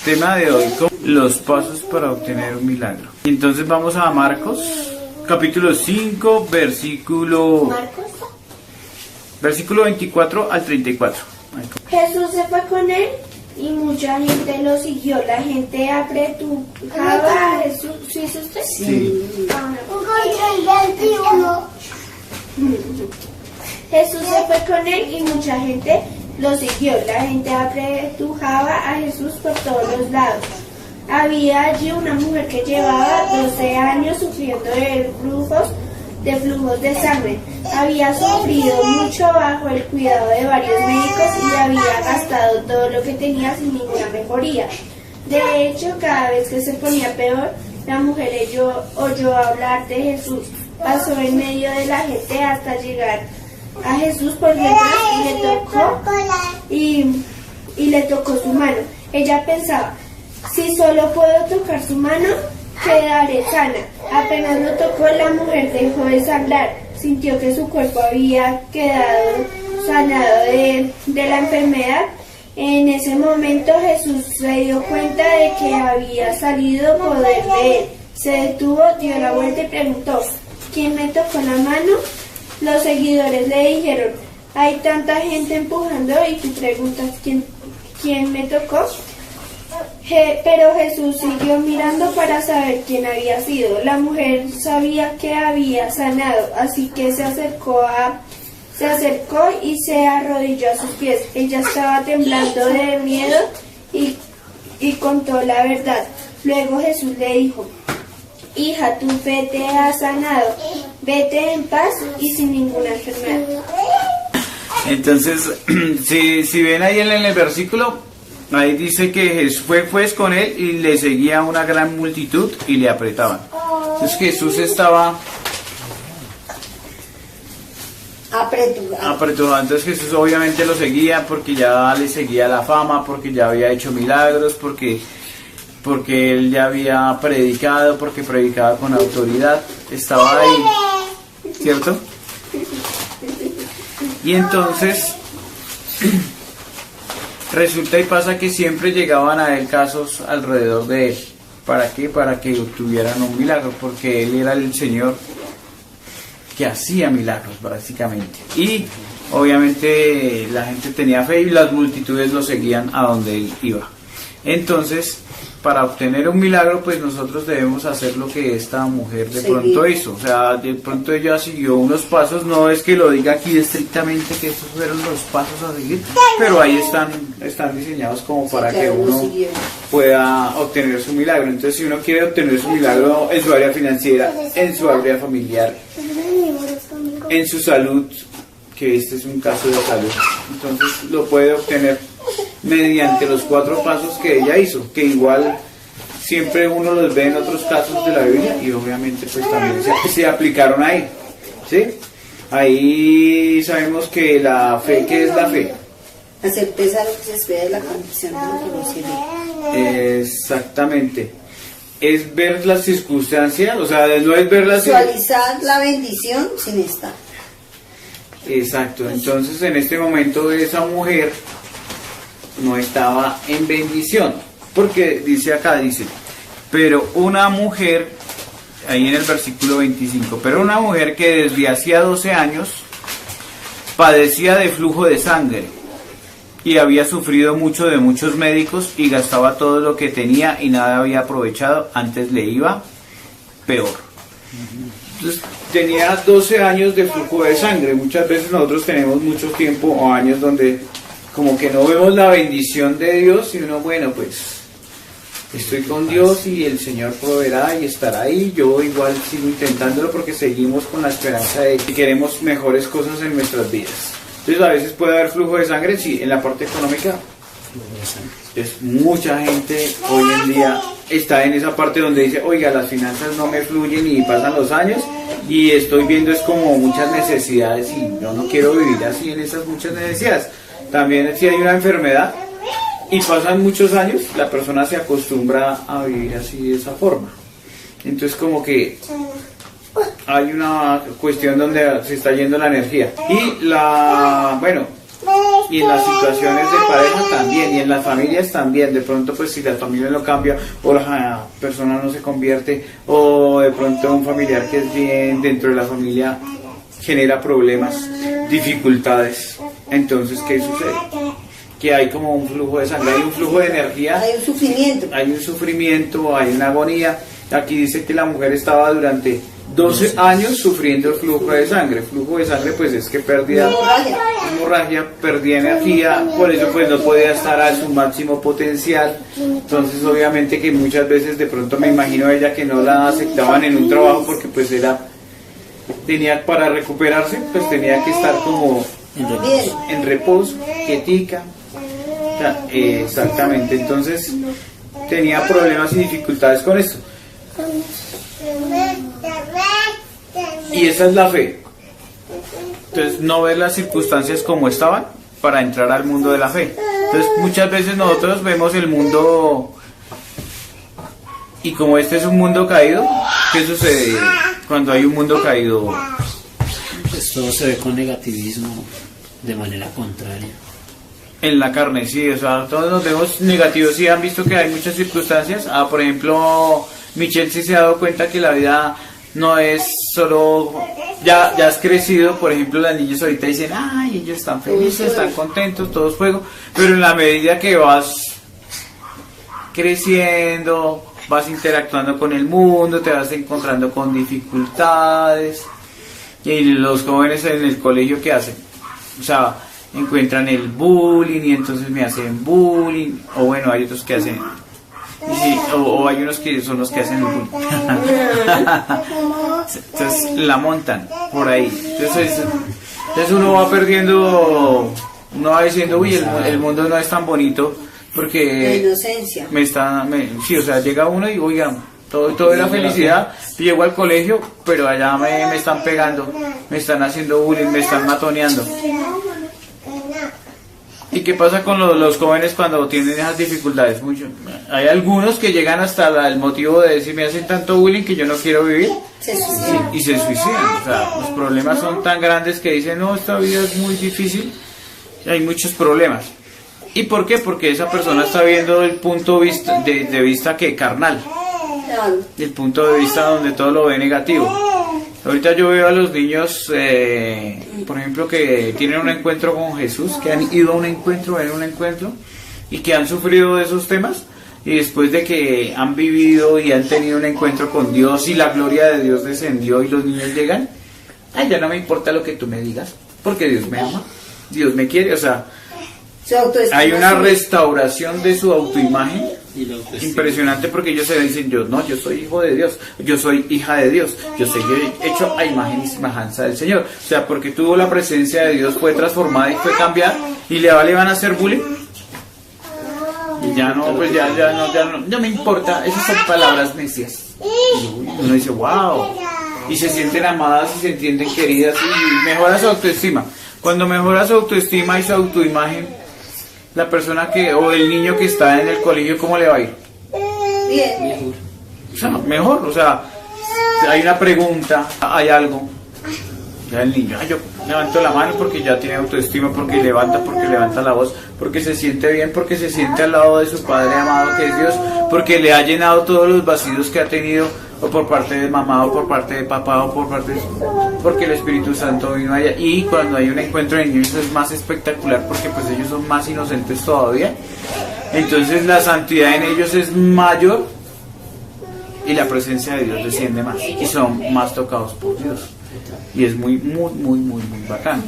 tema de hoy con los pasos para obtener un milagro. Entonces vamos a Marcos, capítulo 5, versículo 24 al 34. Jesús se fue con él y mucha gente lo siguió. La gente apretujaba a Jesús. ¿Sí es usted? Sí. Jesús se fue con él y mucha gente lo siguió. La gente apretujaba a Jesús por todos los lados. Había allí una mujer que llevaba 12 años sufriendo de flujos de sangre. Había sufrido mucho bajo el cuidado de varios médicos y había gastado todo lo que tenía sin ninguna mejoría. De hecho, cada vez que se ponía peor, la mujer oyó hablar de Jesús. Pasó en medio de la gente hasta llegar a Jesús por detrás y le tocó su mano. Ella pensaba: si solo puedo tocar su mano, quedaré sana. Apenas lo tocó, la mujer dejó de sangrar. Sintió que su cuerpo había quedado sanado de la enfermedad. En ese momento Jesús se dio cuenta de que había salido poder de él. Se detuvo, dio la vuelta y preguntó: ¿quién me tocó la mano? Los seguidores le dijeron: hay tanta gente empujando y tú preguntas ¿quién me tocó? Pero Jesús siguió mirando para saber quién había sido. La mujer sabía que había sanado, así que se acercó y se arrodilló a sus pies. Ella estaba temblando de miedo y contó la verdad. Luego Jesús le dijo: hija, tu fe te ha sanado. Vete en paz y sin ninguna enfermedad. Entonces, si ven ahí en el versículo, ahí dice que Jesús fue con él y le seguía una gran multitud y le apretaban. Entonces Jesús estaba apretujado. Entonces Jesús obviamente lo seguía porque ya le seguía la fama, porque ya había hecho milagros, porque él ya había predicado, porque predicaba con autoridad. Estaba ahí, ¿cierto? Y entonces resulta y pasa que siempre llegaban a él casos alrededor de él. ¿Para qué? Para que obtuvieran un milagro, porque él era el Señor que hacía milagros básicamente. Y obviamente la gente tenía fe y las multitudes lo seguían a donde él iba. Entonces, para obtener un milagro, pues nosotros debemos hacer lo que esta mujer de pronto hizo. O sea, de pronto ella siguió unos pasos, no es que lo diga aquí estrictamente que estos fueron los pasos a seguir, pero ahí están diseñados como para que uno pueda obtener su milagro. Entonces, si uno quiere obtener su milagro en su área financiera, en su área familiar, en su salud, que este es un caso de salud, entonces lo puede obtener mediante los 4 pasos que ella hizo, que igual siempre uno los ve en otros casos de la Biblia y obviamente pues también se aplicaron ahí, ¿sí? Ahí sabemos que la fe, ¿qué es la fe? La certeza de lo que se espera de la condición de lo que no se ve. Exactamente. Es ver las circunstancias, o sea, no es ver las... Visualizar la bendición sin estar. Exacto, entonces en este momento esa mujer no estaba en bendición, porque dice, pero una mujer, ahí en el versículo 25, pero una mujer que desde hacía 12 años padecía de flujo de sangre y había sufrido mucho de muchos médicos y gastaba todo lo que tenía y nada había aprovechado, antes le iba peor. Entonces, tenía 12 años de flujo de sangre. Muchas veces nosotros tenemos mucho tiempo o años donde como que no vemos la bendición de Dios y uno, bueno, pues estoy con Dios y el Señor proveerá y estará ahí. Yo igual sigo intentándolo porque seguimos con la esperanza de que queremos mejores cosas en nuestras vidas. Entonces a veces puede haber flujo de sangre, sí, en la parte económica. Es mucha gente hoy en día está en esa parte donde dice, oiga, las finanzas no me fluyen y pasan los años y estoy viendo es como muchas necesidades y yo no quiero vivir así en esas muchas necesidades. También si hay una enfermedad y pasan muchos años, la persona se acostumbra a vivir así de esa forma. Entonces como que hay una cuestión donde se está yendo la energía. Y Y en las situaciones de pareja también, y en las familias también. De pronto, pues si la familia no cambia, o la persona no se convierte, o de pronto un familiar que es bien dentro de la familia genera problemas, dificultades. Entonces, ¿qué sucede? Que hay como un flujo de sangre, hay un flujo de energía, Hay un sufrimiento. hay un sufrimiento, hay una agonía. Aquí dice que la mujer estaba durante 12 años sufriendo el flujo de sangre. Flujo de sangre pues es que perdía hemorragia, perdía energía, por eso pues no podía estar a su máximo potencial. Entonces obviamente que muchas veces de pronto me imagino a ella que no la aceptaban en un trabajo porque pues tenía para recuperarse, pues tenía que estar como en reposo, quietica. Exactamente, entonces tenía problemas y dificultades con esto. Y esa es la fe. Entonces no ver las circunstancias como estaban para entrar al mundo de la fe. Entonces muchas veces nosotros vemos el mundo y como este es un mundo caído, ¿qué sucede cuando hay un mundo caído? Pues todo se ve con negativismo de manera contraria. En la carne, sí, o sea, todos nos vemos negativos. Sí, han visto que hay muchas circunstancias. Por ejemplo, Michelle sí se ha dado cuenta que la vida no es solo, ya has crecido. Por ejemplo, las niñas ahorita dicen, ay, ellos están felices, están contentos, todo es juego. Pero en la medida que vas creciendo, vas interactuando con el mundo, te vas encontrando con dificultades. Y los jóvenes en el colegio, ¿qué hacen? O sea, encuentran el bullying y entonces me hacen bullying, o bueno, hay otros que hacen, sí, o hay unos que son los que hacen el bullying. Entonces la montan por ahí. Entonces uno va perdiendo, uno va diciendo, uy, el mundo no es tan bonito porque La inocencia. sí, o sea, llega uno y oiga, todo era felicidad. Llego al colegio, pero allá me están pegando, me están haciendo bullying, me están matoneando. ¿Y qué pasa con los jóvenes cuando tienen esas dificultades? Hay algunos que llegan hasta el motivo de decir, me hacen tanto bullying que yo no quiero vivir, y se suicidan. O sea, los problemas son tan grandes que dicen, no, esta vida es muy difícil, hay muchos problemas. ¿Y por qué? Porque esa persona está viendo el punto de vista que carnal, el punto de vista donde todo lo ve negativo. Ahorita yo veo a los niños, por ejemplo, que tienen un encuentro con Jesús, que han ido a un encuentro, ven un encuentro, y que han sufrido de esos temas, y después de que han vivido y han tenido un encuentro con Dios y la gloria de Dios descendió y los niños llegan, ay, ya no me importa lo que tú me digas, porque Dios me ama, Dios me quiere, o sea, hay una restauración de su autoimagen impresionante, porque ellos se dicen, yo soy hijo de Dios, yo soy hija de Dios, yo soy hecho a imagen y semejanza del Señor. O sea, porque tuvo la presencia de Dios, fue transformada y fue cambiada, y le van a hacer bullying. Y ya no, pues ya no me importa, esas son palabras necias. Y uno dice, wow, y se sienten amadas y se entienden queridas y mejora su autoestima. Cuando mejora su autoestima y su autoimagen, la persona o el niño que está en el colegio, ¿cómo le va a ir? Bien. O sea, mejor, o sea, hay una pregunta, hay algo, ya el niño, yo levanto la mano porque ya tiene autoestima, porque levanta la voz, porque se siente bien, porque se siente al lado de su Padre amado que es Dios, porque le ha llenado todos los vacíos que ha tenido, o por parte de mamá, o por parte de papá, o porque el Espíritu Santo vino allá. Y cuando hay un encuentro de niños es más espectacular, porque pues ellos son más inocentes todavía, entonces la santidad en ellos es mayor y la presencia de Dios desciende más y son más tocados por Dios, y es muy bacán.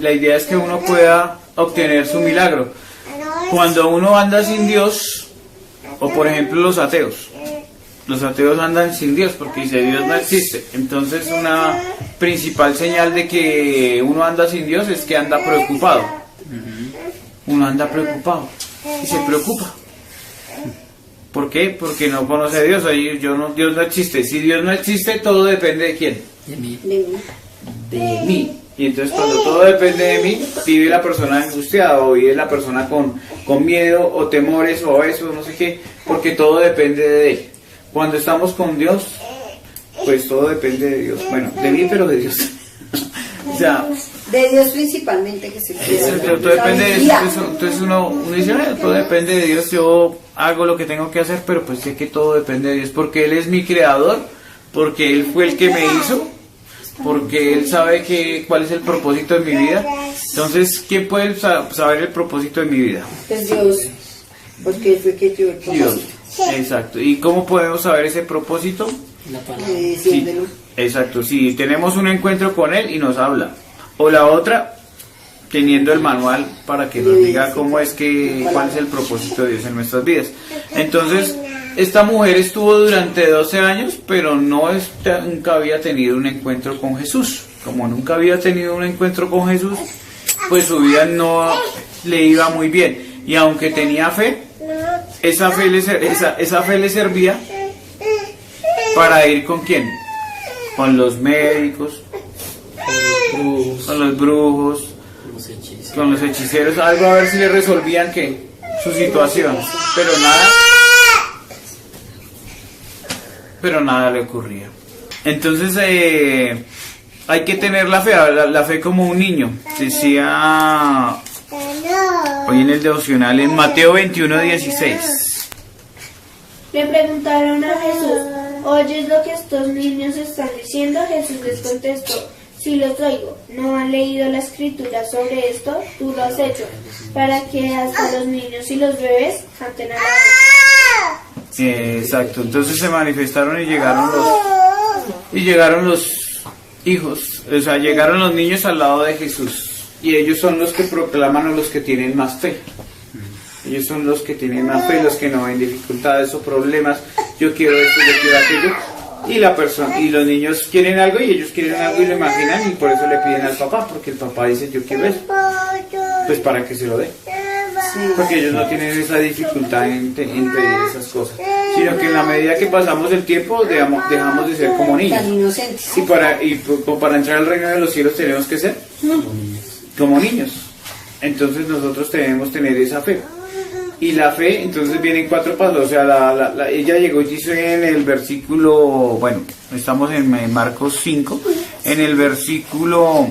La idea es que uno pueda obtener su milagro. Cuando uno anda sin Dios, o por ejemplo los ateos andan sin Dios porque dice Dios no existe. Entonces una principal señal de que uno anda sin Dios es que anda preocupado. Uno anda preocupado y se preocupa. ¿Por qué? Porque no conoce a Dios. Dios no existe. Si Dios no existe, todo depende de ¿quién? De mí. De mí. Y entonces cuando todo depende de mí, vive la persona angustiada, o vive la persona con miedo o temores o eso, no sé qué, porque todo depende de él. Cuando estamos con Dios, pues todo depende de Dios. Bueno, de mí, pero de Dios. O sea, De Dios principalmente que se Exacto, todo depende de eso. Entonces uno dice, todo depende de Dios, yo hago lo que tengo que hacer, pero pues sé que todo depende de Dios, porque Él es mi creador, porque Él fue el que me hizo, porque Él sabe cuál es el propósito de mi vida. Entonces, ¿quién puede saber el propósito de mi vida? Pues Dios, porque Él fue que dio el propósito. Dios, exacto. ¿Y cómo podemos saber ese propósito? La palabra. Diciéndolo. Exacto, si tenemos un encuentro con Él y nos habla. O la otra, teniendo el manual para que nos diga cuál es el propósito de Dios en nuestras vidas. Entonces, esta mujer estuvo durante 12 años, pero nunca había tenido un encuentro con Jesús. Como nunca había tenido un encuentro con Jesús, pues su vida no le iba muy bien. Y aunque tenía fe, esa fe le servía para ir ¿con quién? Con los médicos, con los brujos, con los hechiceros, algo a ver si le resolvían su situación, pero nada le ocurría. Entonces hay que tener la fe como un niño. Decía hoy en el devocional en Mateo 21:16. Le preguntaron a Jesús, ¿oyes lo que estos niños están diciendo? Jesús les contestó, sí los oigo. ¿No han leído la escritura sobre esto? Tú lo has hecho, para que hasta los niños y los bebés canten alabanzas. Exacto, entonces se manifestaron y llegaron los hijos, o sea, llegaron los niños al lado de Jesús, y ellos son los que proclaman, o los que tienen más fe. Ellos son los que tienen más fe, los que no ven dificultades o problemas. Yo quiero esto, yo quiero aquello. Y los niños quieren algo, y ellos quieren algo y lo imaginan, y por eso le piden al papá, porque el papá dice, yo quiero eso. Pues para que se lo dé. Porque ellos no tienen esa dificultad en pedir esas cosas. Sino que en la medida que pasamos el tiempo, dejamos de ser como niños. Tan inocentes. Y para entrar al reino de los cielos tenemos que ser como niños. Entonces nosotros debemos tener esa fe. Y la fe, entonces vienen 4 pasos. O sea, ella llegó y dice en el versículo, bueno, estamos en Marcos 5, en el versículo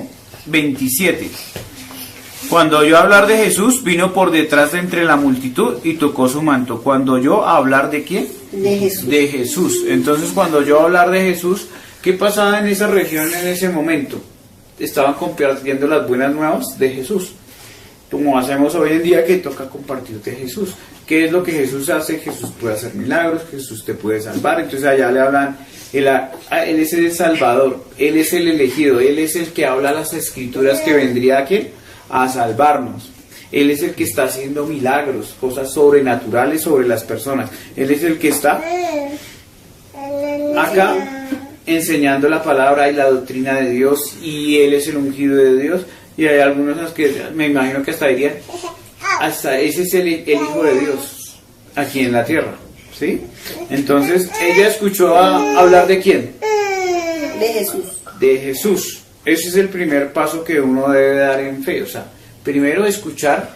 27. Cuando oyó hablar de Jesús, vino por detrás de entre la multitud y tocó su manto. Cuando oyó hablar de ¿quién? De Jesús. De Jesús. Entonces, cuando oyó hablar de Jesús, ¿qué pasaba en esa región en ese momento? Estaban compartiendo las buenas nuevas de Jesús. Como hacemos hoy en día, que toca compartir de Jesús. ¿Qué es lo que Jesús hace? Jesús puede hacer milagros, Jesús te puede salvar. Entonces allá le hablan, él es el Salvador, Él es el elegido, Él es el que habla las escrituras, que vendría ¿a quién? A salvarnos. Él es el que está haciendo milagros, cosas sobrenaturales sobre las personas. Él es el que está acá enseñando la palabra y la doctrina de Dios, y Él es el ungido de Dios. Y hay algunos que me imagino que hasta dirían, hasta ese es el Hijo de Dios aquí en la tierra, ¿sí? Entonces ella escuchó hablar de ¿quién? De Jesús. De Jesús. Ese es el primer paso que uno debe dar en fe. O sea, primero escuchar,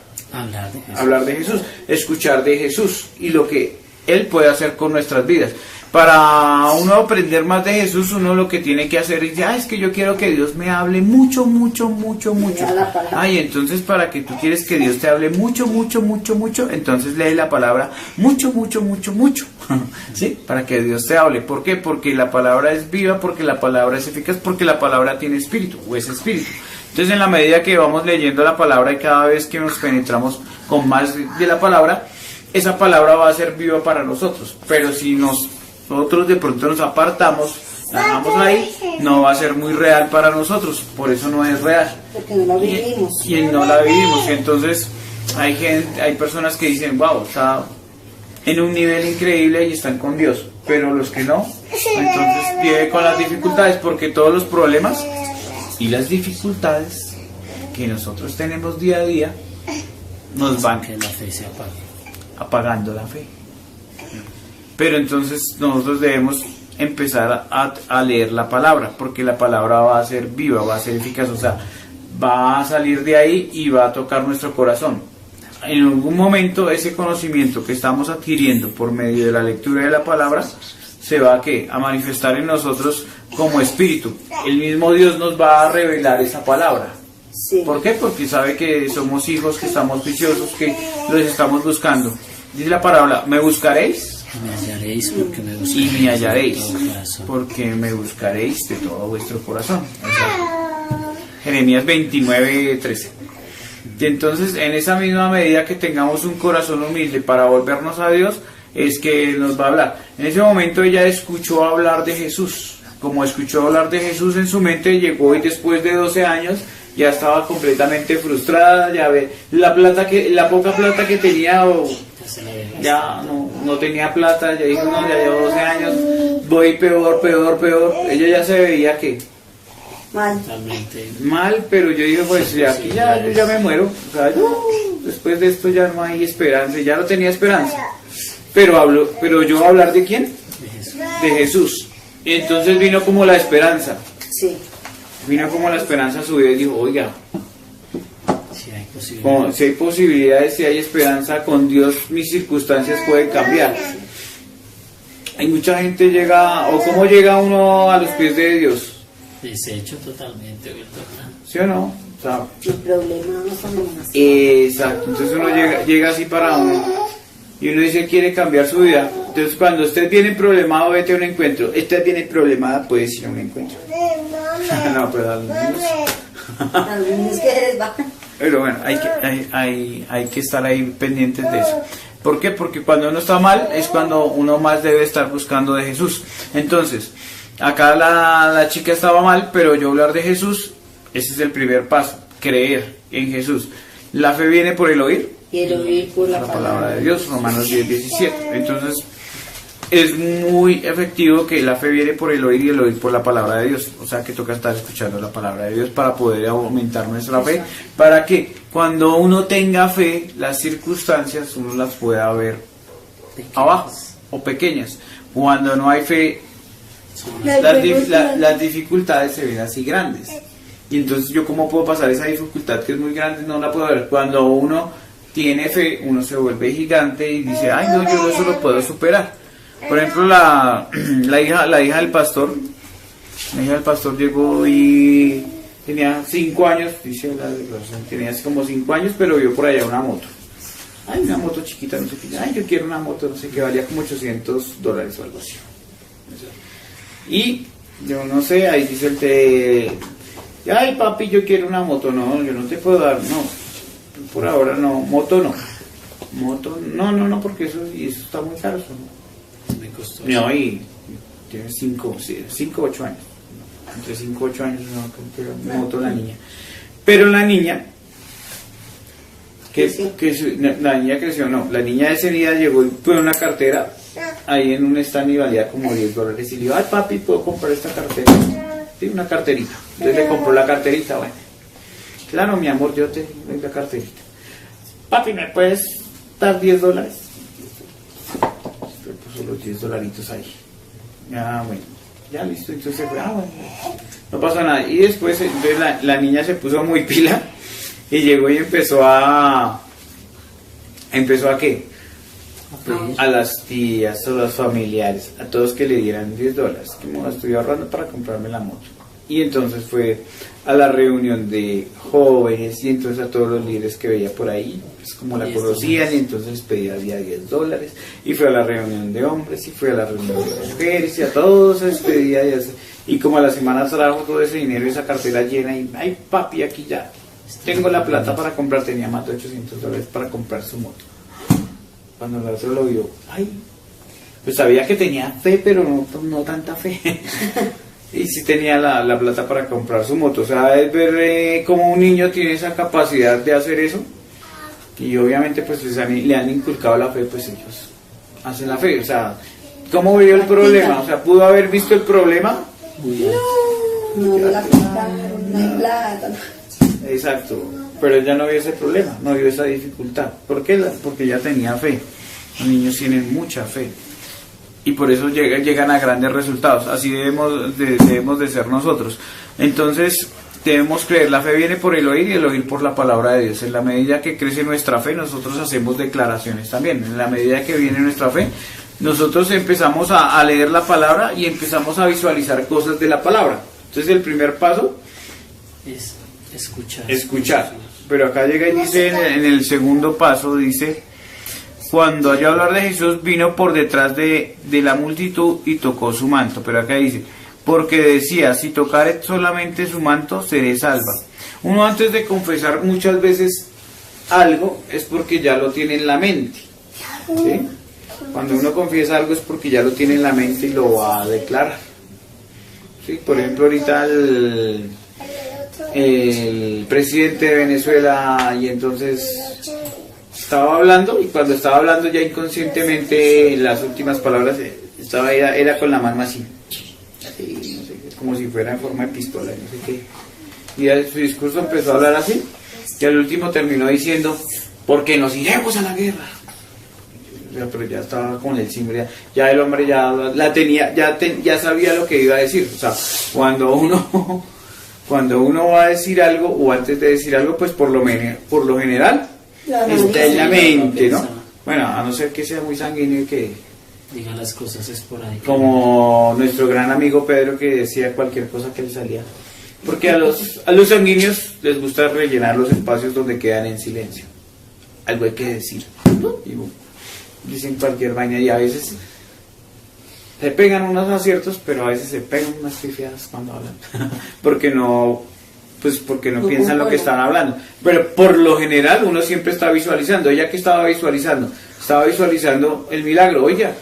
hablar de Jesús, escuchar de Jesús y lo que Él puede hacer con nuestras vidas. Para uno aprender más de Jesús, uno lo que tiene que hacer es decir, es que yo quiero que Dios me hable mucho. Ay, entonces para que tú quieres que Dios te hable mucho, entonces lee la palabra mucho. ¿Sí? Para que Dios te hable. ¿Por qué? Porque la palabra es viva, porque la palabra es eficaz, porque la palabra tiene espíritu, o es espíritu. Entonces en la medida que vamos leyendo la palabra y cada vez que nos penetramos con más de la palabra, esa palabra va a ser viva para nosotros. Pero si nosotros de pronto nos apartamos, la dejamos ahí, no va a ser muy real para nosotros, por eso no es real. Porque no la vivimos. Y no la vivimos, y entonces hay personas que dicen, wow, está en un nivel increíble y están con Dios, pero los que no, entonces vive con las dificultades, porque todos los problemas y las dificultades que nosotros tenemos día a día nos van que la fe se apague. Apagando la fe. Pero entonces nosotros debemos empezar a leer la palabra, porque la palabra va a ser viva, va a ser eficaz, o sea, va a salir de ahí y va a tocar nuestro corazón. En algún momento ese conocimiento que estamos adquiriendo por medio de la lectura de la palabra se va a manifestar en nosotros como espíritu. El mismo Dios nos va a revelar esa palabra. Sí. ¿Por qué? Porque sabe que somos hijos, que estamos juiciosos, que los estamos buscando. Dice la parábola, ¿me buscaréis? Y me hallaréis porque me Y buscaréis. me hallaréis, de todo corazón. porque me buscaréis de todo vuestro corazón. O sea, Jeremías 29:13. Y entonces, en esa misma medida que tengamos un corazón humilde para volvernos a Dios, es que Él nos va a hablar. En ese momento ella escuchó hablar de Jesús. Como escuchó hablar de Jesús en su mente, llegó y después de 12 años ya estaba completamente frustrada, ya ve la poca plata que tenía, Ya se la había gastado. ya no tenía plata, ya dijo, no, ya llevo 12 años, voy peor. Ella ya se veía que Mal. Totalmente. mal, pero yo digo, pues ya aquí ya, yo ya me muero, o sea, después de esto ya no hay esperanza, ya no tenía esperanza. Pero yo hablar de quién? De Jesús. De Jesús. Y entonces vino como la esperanza. Sí. Vino como la esperanza a su vida y dijo, oiga, Si hay posibilidad. si hay posibilidades, si hay esperanza, con Dios mis circunstancias pueden cambiar. Hay mucha gente llega, o cómo llega uno a los pies de Dios, Deshecho totalmente, ¿verdad? ¿sí o no? O sea, El problema no son así. exacto, entonces uno llega así para uno y uno dice quiere cambiar su vida. Entonces cuando usted viene problemado, vete a un encuentro. Estés viene problemada, puedes ir a un encuentro. No, pero a los niños. Algunos que les va. Pero bueno, hay que estar ahí pendientes de eso. ¿Por qué? Porque cuando uno está mal es cuando uno más debe estar buscando de Jesús. Entonces, acá la chica estaba mal, pero yo hablar de Jesús, ese es el primer paso, creer en Jesús. La fe viene por el oír, Y el oír por la la palabra de Dios, Romanos 10:17. Entonces, es muy efectivo que la fe viene por el oír y el oír por la palabra de Dios. O sea que toca estar escuchando la palabra de Dios para poder aumentar nuestra fe, para que cuando uno tenga fe, las circunstancias uno las pueda ver abajo o pequeñas. Cuando no hay fe, las dificultades se ven así grandes. Y entonces yo cómo puedo pasar esa dificultad que es muy grande, no la puedo ver. Cuando uno tiene fe, uno se vuelve gigante y dice, ay no, yo eso lo puedo superar. Por ejemplo, la hija del pastor, llegó y tenía 5 años, dice tenía como 5 años, pero vio por allá una moto. Ay, una moto chiquita, no sé qué, ay, yo quiero una moto, no sé qué, valía como $800 o algo así. Y yo no sé, ahí dice ay papi, yo quiero una moto. No, yo no te puedo dar, no, por ahora no, moto no, no, porque eso está muy caro, eso no. Me costó. No, y tiene 5, 8 años, entre 5 y 8 años, no, creo que moto la niña, pero la niña la niña creció, no, la niña de ese día llegó y fue una cartera ahí en un stand y valía como $10 y le dijo, ay papi, ¿puedo comprar esta cartera? Sí, una carterita. Entonces le compró la carterita, bueno, claro mi amor, yo te doy la carterita. Papi, ¿me puedes dar $10? Le puso los $10 ahí. Ah, bueno, ya listo, entonces fue, bueno, no pasó nada. Y después entonces la niña se puso muy pila y llegó y empezó a ¿qué? A las tías, a los familiares, a todos que le dieran $10, que me estoy ahorrando para comprarme la moto. Y entonces fue a la reunión de jóvenes y entonces a todos los líderes que veía por ahí, pues como la conocían, y entonces pedía $10, y fue a la reunión de hombres, y fue a la reunión de mujeres, y a todos se despedía, y como a la semana trajo todo ese dinero y esa cartera llena, y ay papi, aquí ya tengo la plata para comprar, tenía más de $800 para comprar su moto. Cuando el otro lo vio, ay, pues sabía que tenía fe, pero no tanta fe. Y sí tenía la plata para comprar su moto. O sea, es ver cómo un niño tiene esa capacidad de hacer eso. Y obviamente pues le han inculcado la fe, pues ellos hacen la fe. O sea, ¿cómo vio el problema? O sea, ¿pudo haber visto el problema? No la compraron, no hay plata. Exacto, pero ella no vio ese problema, no vio esa dificultad. ¿Por qué? Porque ella tenía fe. Los niños tienen mucha fe y por eso llegan a grandes resultados. Así debemos de ser nosotros. Entonces debemos creer, la fe viene por el oír y el oír por la palabra de Dios. En la medida que crece nuestra fe, nosotros hacemos declaraciones también. En la medida que viene nuestra fe, nosotros empezamos a leer la palabra y empezamos a visualizar cosas de la palabra. Entonces el primer paso Escuchar. Pero acá llega y dice en el segundo paso, dice, cuando oyó hablar de Jesús, vino por detrás de la multitud y tocó su manto. Pero acá dice, porque decía, si tocare solamente su manto, seré salva. Uno antes de confesar muchas veces algo, es porque ya lo tiene en la mente. ¿Sí? Cuando uno confiesa algo es porque ya lo tiene en la mente y lo va a declarar. ¿Sí? Por ejemplo, ahorita el presidente de Venezuela, y entonces estaba hablando, y cuando estaba hablando ya inconscientemente, las últimas palabras era con la mano así, no sé, como si fuera en forma de pistola, no sé qué. Y su discurso empezó a hablar así, y al último terminó diciendo, porque nos iremos a la guerra. Pero ya estaba con el timbre, ya el hombre ya la tenía, ya sabía lo que iba a decir. O sea, cuando uno va a decir algo, o antes de decir algo, pues por lo general está en la mente, ¿no? Bueno, a no ser que sea muy sanguíneo y que diga las cosas esporádicamente. Como nuestro gran amigo Pedro, que decía cualquier cosa que le salía. Porque a los sanguíneos les gusta rellenar los espacios donde quedan en silencio. Algo hay que decir. Y dicen cualquier vaina, y a veces se pegan unos aciertos, pero a veces se pegan unas pifiadas cuando hablan. porque no piensan lo que están hablando. Pero por lo general uno siempre está visualizando. Ella que estaba visualizando el milagro. Oiga,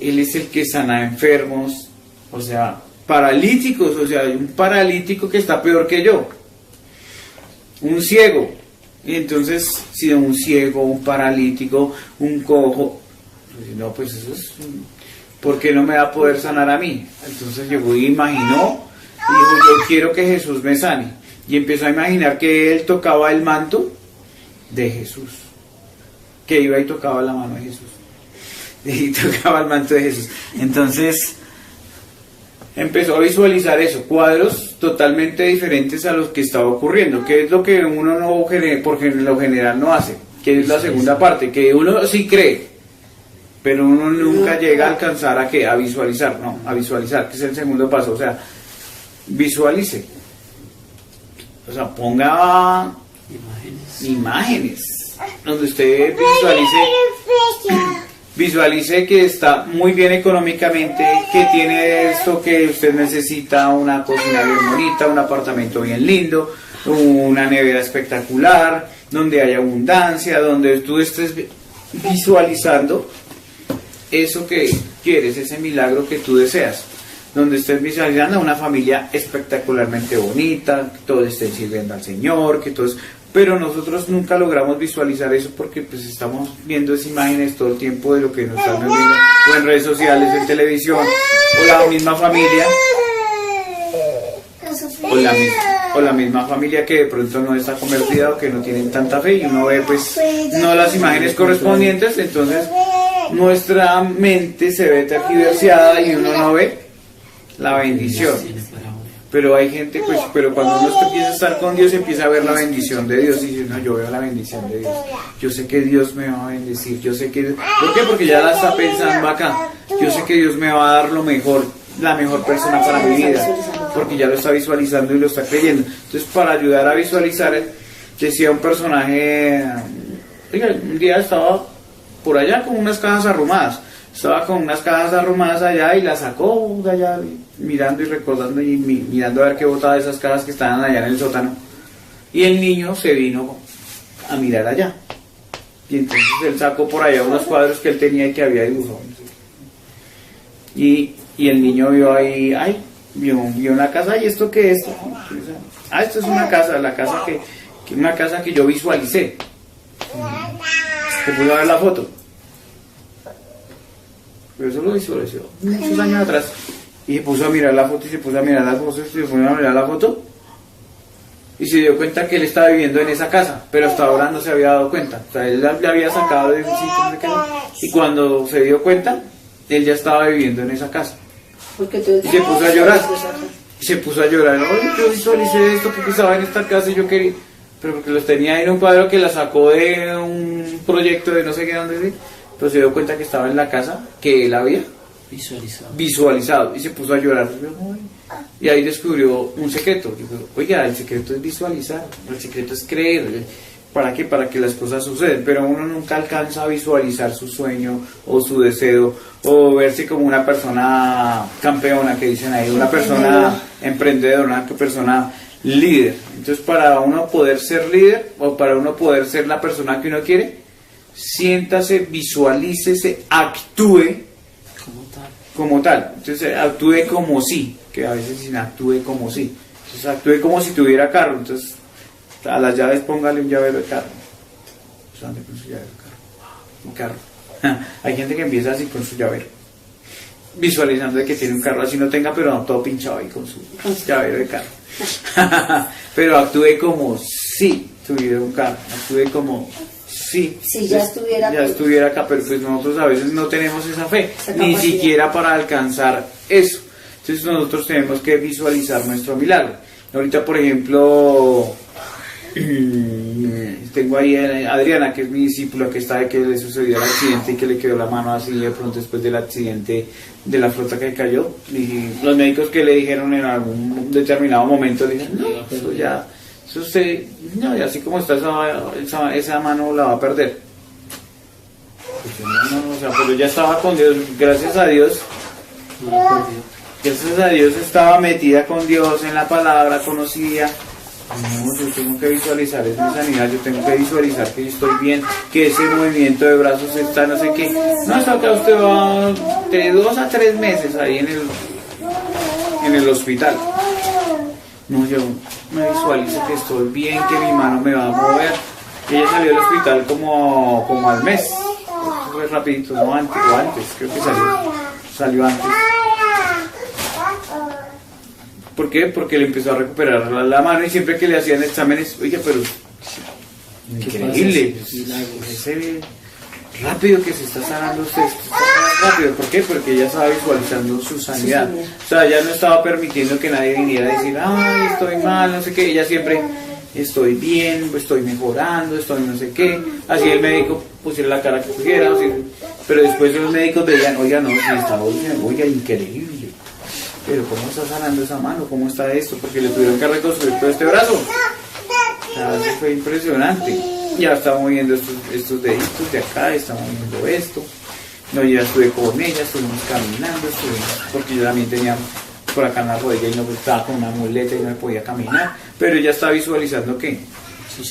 él es el que sana enfermos, o sea, paralíticos, o sea, hay un paralítico que está peor que yo, un ciego. Y entonces, si un ciego, un paralítico, un cojo, pues no, pues eso es, ¿por qué no me va a poder sanar a mí? Entonces llegó y imaginó, y dijo, yo quiero que Jesús me sane. Y empezó a imaginar que él tocaba el manto de Jesús, que iba y tocaba la mano de Jesús, y tocaba el manto de Jesús. Entonces empezó a visualizar eso, cuadros totalmente diferentes a los que estaba ocurriendo, que es lo que uno no por lo general no hace, que es la segunda parte, que uno sí cree, pero uno nunca llega a alcanzar a visualizar, que es el segundo paso. O sea, visualice, o sea, ponga imágenes donde usted visualice que está muy bien económicamente, que tiene esto que usted necesita, una cocina bien bonita, un apartamento bien lindo, una nevera espectacular, donde haya abundancia, donde tú estés visualizando eso que quieres, ese milagro que tú deseas, donde estés visualizando una familia espectacularmente bonita, que todos estén sirviendo al Señor, que todos... Pero nosotros nunca logramos visualizar eso porque pues estamos viendo esas imágenes todo el tiempo de lo que nos están viendo, o en redes sociales, en televisión, o la misma familia, o la misma familia que de pronto no está convertida o que no tienen tanta fe, y uno ve pues no las imágenes correspondientes. Entonces nuestra mente se ve tergiversada y uno no ve la bendición. Pero hay gente, pues, pero cuando uno empieza a estar con Dios, empieza a ver la bendición de Dios y dice, no, yo veo la bendición de Dios. Yo sé que Dios me va a bendecir, yo sé que... ¿Por qué? Porque ya la está pensando acá. Yo sé que Dios me va a dar lo mejor, la mejor persona para mi vida, porque ya lo está visualizando y lo está creyendo. Entonces, para ayudar a visualizar, decía un personaje, oiga, un día estaba por allá con unas cajas arrumadas. Estaba con unas cajas arrumadas allá y las sacó de allá, mirando y recordando y mirando a ver qué botaba de esas cajas que estaban allá en el sótano. Y el niño se vino a mirar allá. Y entonces él sacó por allá unos cuadros que él tenía y que había dibujado. Y el niño vio ahí, vio una casa, ¿y esto qué es? Esto es una casa, una casa que yo visualicé. Se pudo ver la foto. Pero eso lo visualizó muchos años atrás. Y se puso a mirar la foto, y se puso a mirar las cosas, y se puso a mirar la foto. Y se dio cuenta que él estaba viviendo en esa casa, pero hasta ahora no se había dado cuenta. O sea, él le había sacado de un sitio, y cuando se dio cuenta, él ya estaba viviendo en esa casa. Y se puso a llorar. Y se puso a llorar. Oye, yo visualicé esto porque estaba en esta casa y yo quería... Pero porque los tenía en un cuadro que la sacó de un proyecto de no sé qué dónde. Pero se dio cuenta que estaba en la casa que él había Visualizado. y se puso a llorar. Y ahí descubrió un secreto. Dijo, oiga, el secreto es visualizar, el secreto es creer. ¿Para qué? Para que las cosas sucedan. Pero uno nunca alcanza a visualizar su sueño o su deseo o verse como una persona campeona, que dicen ahí, una persona emprendedora, una persona líder. Entonces, para uno poder ser líder o para uno poder ser la persona que uno quiere, siéntase, visualícese, actúe como tal. Entonces actúe como si, que a veces dicen actúe como si. Entonces actúe como si tuviera carro. Entonces a las llaves póngale un llavero de carro. Pues ande con su llavero de carro. Un carro. Hay gente que empieza así con su llavero, visualizando de que tiene un carro, así no tenga, pero no todo pinchado ahí con su llavero de carro. Pero actúe como si tuviera un carro. Actúe como si ya estuviera acá, pero pues nosotros a veces no tenemos esa fe, ni siquiera para alcanzar eso. Entonces nosotros tenemos que visualizar nuestro milagro. Ahorita, por ejemplo, tengo ahí a Adriana, que es mi discípula, que está de que le sucedió el accidente y que le quedó la mano así de pronto después del accidente de la flota que cayó. Y los médicos que le dijeron en algún determinado momento, le dijeron, no, eso ya... Eso usted, no, y así como está esa mano la va a perder. O sea, pero ya estaba con Dios, gracias a Dios. Gracias a Dios estaba metida con Dios en la palabra, conocía. No, yo tengo que visualizar esa sanidad, yo tengo que visualizar que estoy bien, que ese movimiento de brazos está no sé qué. No, hasta acá usted va de 2 a 3 meses ahí en el hospital. No, yo me visualizo que estoy bien, que mi mano me va a mover. Ella salió del hospital como al mes. Fue rapidito, no antes, o antes, creo que salió antes. ¿Por qué? Porque le empezó a recuperar la mano y siempre que le hacían exámenes, oye, pero increíble, ese rápido que se está sanando usted, rápido. ¿Por qué? Porque ella estaba visualizando su sanidad. O sea, ya no estaba permitiendo que nadie viniera a decir, ay, estoy mal, no sé qué. Ella siempre, estoy bien, estoy mejorando, estoy no sé qué. Así el médico pusiera la cara que pusiera. Pero después los médicos veían, oiga, no, si está, oiga, increíble. Pero ¿cómo está sanando esa mano? ¿Cómo está esto? Porque le tuvieron que reconstruir todo este brazo. O sea, eso fue impresionante. Ya está moviendo estos deditos de acá, está moviendo esto. No, yo ya estuve con ella, estuvimos caminando, porque yo también tenía por acá en la rodilla y no estaba con una muleta y no podía caminar. Pero ella está visualizando que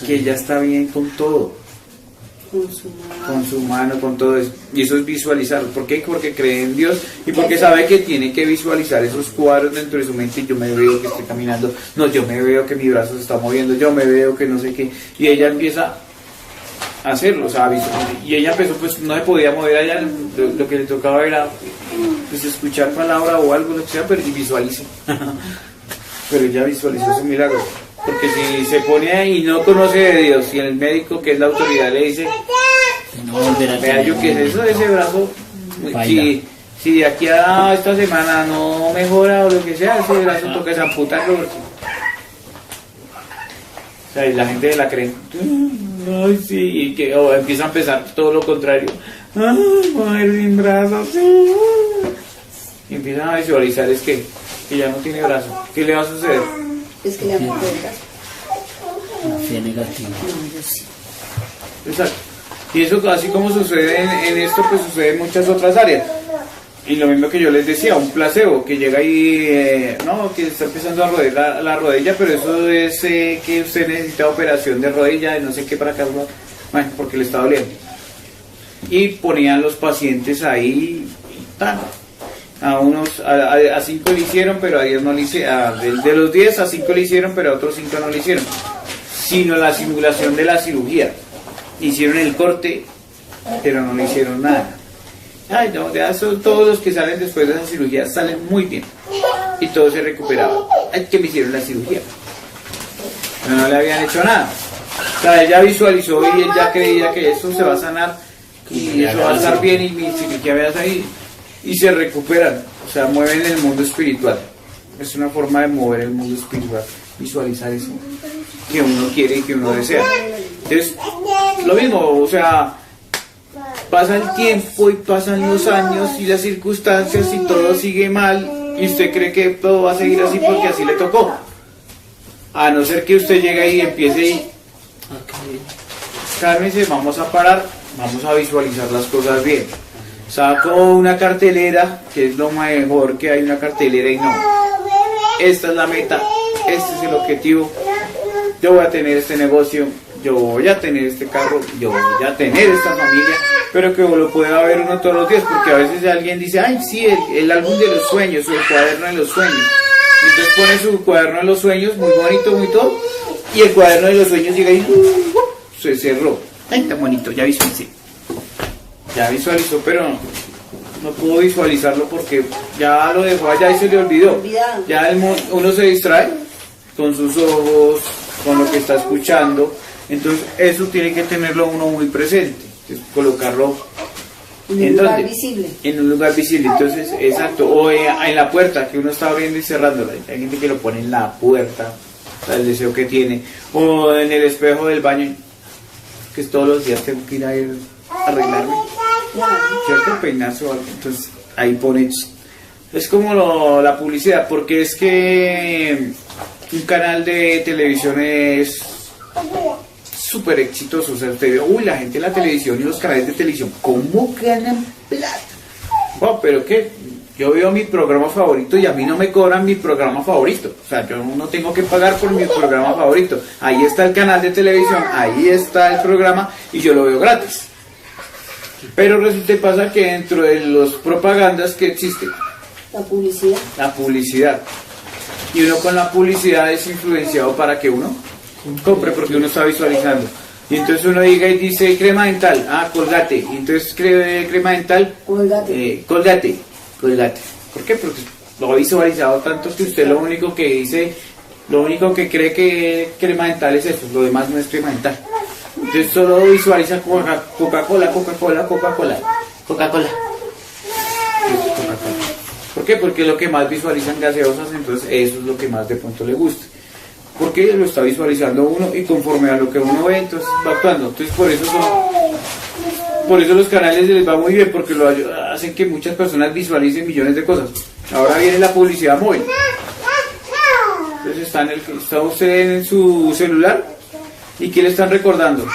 ella está bien con todo. Con su mano, con todo eso. Y eso es visualizar. ¿Por qué? Porque cree en Dios y porque sabe que tiene que visualizar esos cuadros dentro de su mente. Y yo me veo que estoy caminando, no, yo me veo que mi brazo se está moviendo, yo me veo que no sé qué. Y ella empieza a hacerlo, o sea, y ella empezó, pues no se podía mover allá, lo que le tocaba era pues escuchar palabra o algo, lo que sea, pero y visualice. Pero ella visualizó su milagro. Porque si se pone ahí y no conoce de Dios, y el médico, que es la autoridad, le dice, vea yo qué es eso de ese brazo, si de aquí a esta semana no mejora o lo que sea, ese brazo toca es amputarlo. O sea, y la gente la cree, ay sí, y o empieza a empezar todo lo contrario, ay, mujer sin brazos, sí. Y empiezan a visualizar es que ya no tiene brazo. ¿Qué le va a suceder? Es que le han puesto el brazo. La fe negativa. No, yo sí. Exacto. Y eso, así como sucede en esto, pues sucede en muchas otras áreas. Y lo mismo que yo les decía, un placebo que llega y no, que está empezando a rodear la rodilla, pero eso es que usted necesita operación de rodilla y no sé qué para acá, bueno, porque le está doliendo. Y ponían los pacientes ahí, a 5 le hicieron, pero a 10 no le hicieron. De los 10 a 5 le hicieron, pero a otros 5 no le hicieron. Sino la simulación de la cirugía. Hicieron el corte, pero no le hicieron nada. Ay, no, ya son todos los que salen después de esa cirugía salen muy bien. Y todo se recuperaba. Ay, que me hicieron la cirugía. Pero no le habían hecho nada. O sea, ella visualizó y ella creía que eso se va a sanar y eso va a estar bien y mi cirugía va a salir. Y se recuperan, o sea, mueven el mundo espiritual. Es una forma de mover el mundo espiritual, visualizar eso que uno quiere y que uno desea. Entonces, lo mismo, o sea, pasa el tiempo y pasan los años y las circunstancias y todo sigue mal y usted cree que todo va a seguir así porque así le tocó. A no ser que usted llegue ahí y empiece y cálmese, vamos a parar, vamos a visualizar las cosas bien. Saco una cartelera, que es lo mejor que hay, una cartelera, y no, esta es la meta, este es el objetivo, yo voy a tener este negocio, yo voy a tener este carro, yo voy a tener esta familia, pero que lo pueda ver uno todos los días, porque a veces alguien dice, ay sí, el álbum de los sueños o el cuaderno de los sueños, y entonces pone su cuaderno de los sueños, muy bonito, muy todo, y el cuaderno de los sueños llega y se cerró. Ay, tan bonito, ya visualicé. Ya visualizó, pero no pudo visualizarlo porque ya lo dejó allá y se le olvidó. Ya uno se distrae con sus ojos, con lo que está escuchando. Entonces eso tiene que tenerlo uno muy presente. Entonces, colocarlo en un lugar visible. En un lugar visible. Entonces, exacto. O en la puerta que uno está abriendo y cerrándola. Hay gente que lo pone en la puerta, el deseo que tiene. O en el espejo del baño, que todos los días tengo que ir a arreglarme. ¿Cierto? Peinarse o algo. Entonces ahí pone. Es como la publicidad, porque es que un canal de televisión es súper exitoso. O sea, usted ve, uy, la gente en la televisión y los canales de televisión, ¿cómo ganan plata? Oh, pero qué, yo veo mi programa favorito y a mí no me cobran mi programa favorito. O sea, yo no tengo que pagar por mi programa favorito. Ahí está el canal de televisión, ahí está el programa y yo lo veo gratis. Pero resulta y pasa que dentro de las propagandas que existen, la publicidad, y uno con la publicidad es influenciado para que uno compre, porque uno está visualizando, y entonces uno diga y dice crema dental, Colgate, y entonces crema dental, Colgate. ¿Por qué? Porque lo ha visualizado tanto que usted lo único que dice, lo único que cree que crema dental es eso, lo demás no es crema dental. Entonces solo visualiza Coca-Cola. ¿Por qué? Porque lo que más visualizan gaseosas, entonces eso es lo que más de pronto le gusta. Porque lo está visualizando uno y conforme a lo que uno ve, entonces va actuando. Entonces por eso los canales les va muy bien, porque lo hacen que muchas personas visualicen millones de cosas. Ahora viene la publicidad móvil. Entonces está usted en su celular. ¿Y qué le están recordando?